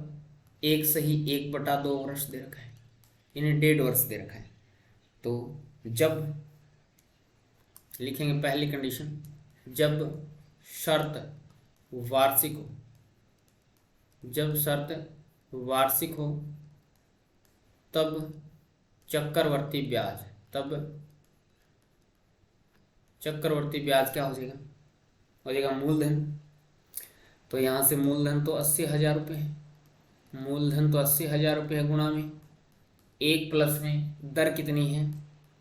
1/1/2 वर्ष दे रखा है, यानी 1.5 वर्ष दे रखा है। तो जब लिखेंगे पहली कंडीशन, जब शर्त वार्षिक हो, जब शर्त वार्षिक हो तब चक्रवर्ती ब्याज, तब चक्रवर्ती ब्याज क्या हो जाएगा? हो जाएगा मूलधन। तो यहाँ से मूलधन तो 80,000 रुपये है, मूलधन तो 80,000 रुपये है, गुणा में 1 प्लस में दर कितनी है?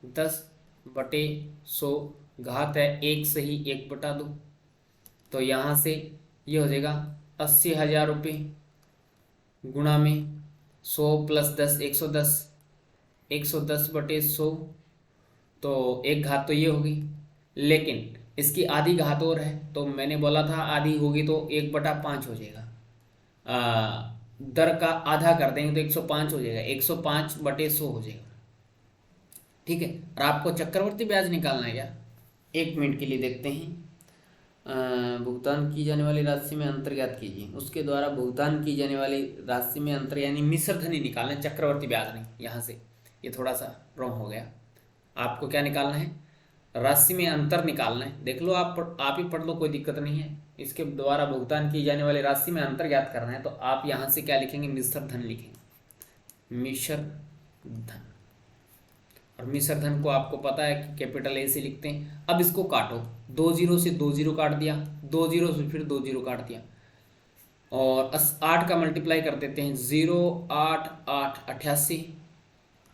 10/100, घात है 1/1/2। तो यहाँ से ये हो जाएगा 80,000 रुपये गुणा में 100 + 10 110, 110/100, तो एक घात तो ये होगी, लेकिन इसकी आधी घात और है। तो मैंने बोला था आधी होगी तो 1/5 हो जाएगा। दर का आधा कर देंगे तो 105 हो जाएगा, 105/100 हो जाएगा। ठीक है, और आपको चक्रवर्ती ब्याज निकालना है क्या? 1 मिनट के लिए देखते हैं। भुगतान की जाने वाली राशि में अंतर ज्ञात कीजिए। उसके द्वारा भुगतान की जाने वाली राशि में अंतर, यानी मिश्र धन ही निकालना है, चक्रवर्ती ब्याज नहीं। यहाँ से ये थोड़ा सा रॉन्ग हो गया। आपको क्या निकालना है? राशि में अंतर निकालना है। देख लो, आप ही पढ़ लो, कोई दिक्कत नहीं है। इसके द्वारा भुगतान की जाने वाली राशि में अंतर ज्ञात करना है, तो आप यहाँ से क्या लिखेंगे? मिश्र धन लिखेंगे, मिश्र धन। और मिश्र धन को आपको पता है कि कैपिटल ए से लिखते हैं। अब इसको काटो, 2 0 से 2 0 काट दिया, 2 0 से फिर 2 0 काट दिया, और 8 का मल्टीप्लाई कर देते हैं। 0 8 8 88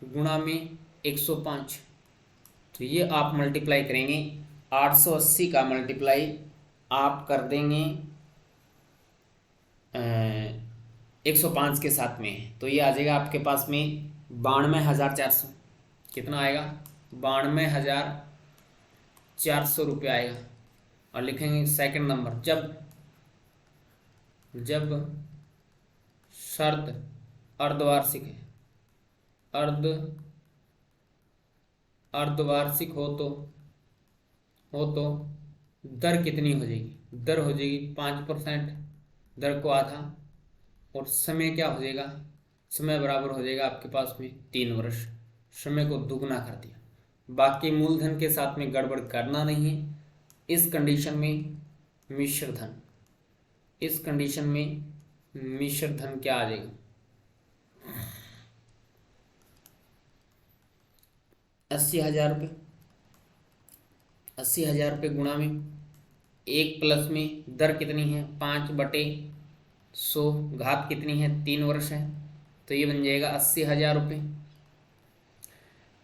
गुणा में 105। तो ये आप मल्टीप्लाई करेंगे, 880 का मल्टीप्लाई आप कर देंगे 105 के साथ में, तो ये आ जाएगा आपके पास में 92,400। कितना आएगा? 92,400 रुपये आएगा। और लिखेंगे सेकंड नंबर, जब शर्त अर्धवार्षिक है, अर्धवार्षिक हो तो दर कितनी हो जाएगी? दर हो जाएगी 5%, दर को आधा, और समय क्या हो जाएगा? समय बराबर हो जाएगा आपके पास में 3 वर्ष। समय को दुगना कर दिया। बाकी मूलधन के साथ में गड़बड़ करना नहीं है। इस कंडीशन में मिश्र धन क्या आ जाएगा? 80,000 रुपये। 80,000 रुपये गुणा में 1 प्लस में दर कितनी है? 5/100, घात कितनी है? 3 वर्ष है, तो ये बन जाएगा 80,000 रुपये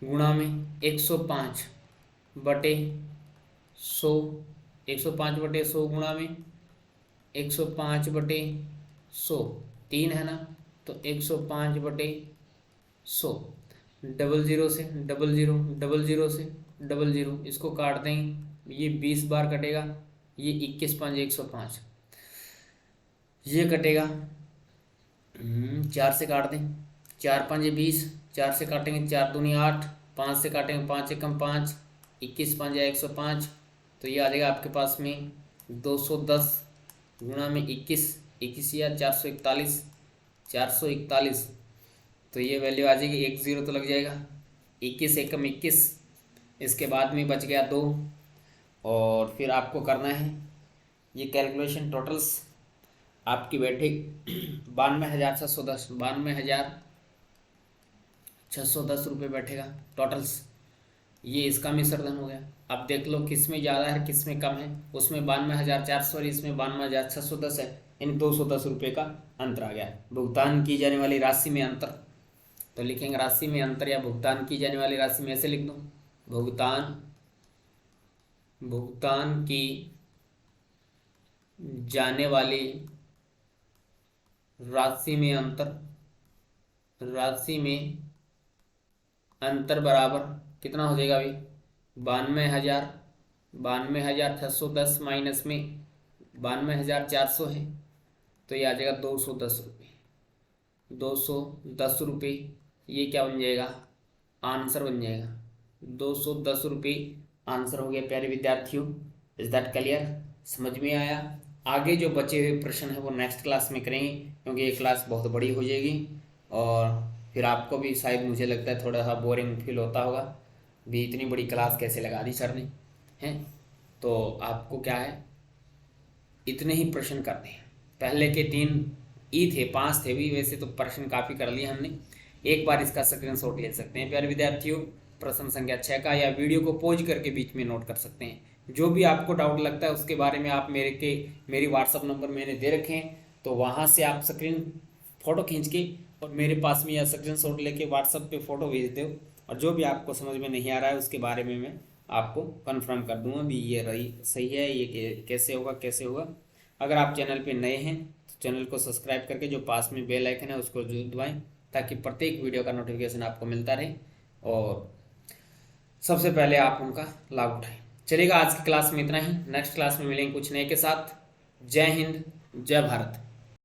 गुणा में 105/100। 105/100 गुणा में 105/100, 3 है ना, तो 105/100। 00 से 00, 00 से 00, इसको काट देंगे, ये 20 बार कटेगा, ये 21 5 105, ये कटेगा 4 से काट दें, 4 5 20, 4 से काटेंगे 4 दूनी 8, 5 से काटेंगे 5 एकम 5, 21 5 105, तो ये आ जाएगा आपके पास में 210 गुणा में 21 या 441, तो ये वैल्यू आ जाएगी। 1 0 तो लग जाएगा, 21 एकम 21, इसके बाद में बच गया 2, और फिर आपको करना है ये कैलकुलेशन। टोटल्स आपकी बैठे 92,610 रुपये बैठेगा टोटल्स। ये इसका मिश्रधन हो गया। अब देख लो किस में ज़्यादा है किस में कम है। उसमें 92,400 और इसमें 92,610 है, यानी 210 रुपये का अंतर आ गया है। भुगतान की जाने वाली राशि में अंतर, तो लिखेंगे राशि में अंतर, या भुगतान की जाने वाली राशि में ऐसे लिख दो, भुगतान की जाने वाली राशि में अंतर बराबर कितना हो जाएगा अभी? 92,610 माइनस में 92,400 है, तो ये आ जाएगा 210 रुपये। 210 रुपये ये क्या बन जाएगा? आंसर बन जाएगा। 210 रुपये आंसर हो गया प्यारे विद्यार्थियों। Is that clear? समझ में आया? आगे जो बचे हुए प्रश्न है वो नेक्स्ट क्लास में करेंगे, क्योंकि ये क्लास बहुत बड़ी हो जाएगी, और फिर आपको भी शायद मुझे लगता है थोड़ा सा बोरिंग फील होता होगा भी, इतनी बड़ी क्लास कैसे लगा दी सर ने, हैं? तो आपको क्या है, इतने ही प्रश्न करने हैं। पहले के 3 थे 5 थे भी, वैसे तो प्रश्न काफ़ी कर लिए हमने। एक बार इसका स्क्रीनशॉट ले सकते हैं प्यारे विद्यार्थियों, प्रश्न संख्या 6 का, या वीडियो को पॉज करके बीच में नोट कर सकते हैं। जो भी आपको डाउट लगता है उसके बारे में आप मेरी व्हाट्सअप नंबर मैंने दे रखे हैं, तो वहाँ से आप फ़ोटो खींच के और मेरे पास में या स्क्रीनशॉट लेके व्हाट्सअप पे फ़ोटो भेज दो, और जो भी आपको समझ में नहीं आ रहा है उसके बारे में मैं आपको कन्फर्म कर दूंगा भी ये रही सही है, ये कैसे होगा। अगर आप चैनल पे नए हैं तो चैनल को सब्सक्राइब करके जो पास में बेल आइकन है उसको जरूर दबाएं, ताकि प्रत्येक वीडियो का नोटिफिकेशन आपको मिलता रहे और सबसे पहले आप उनका लाभ उठाएं। चलिएगा, आज की क्लास में इतना ही। नेक्स्ट क्लास में मिलेंगे कुछ नए के साथ। जय हिंद, जय भारत।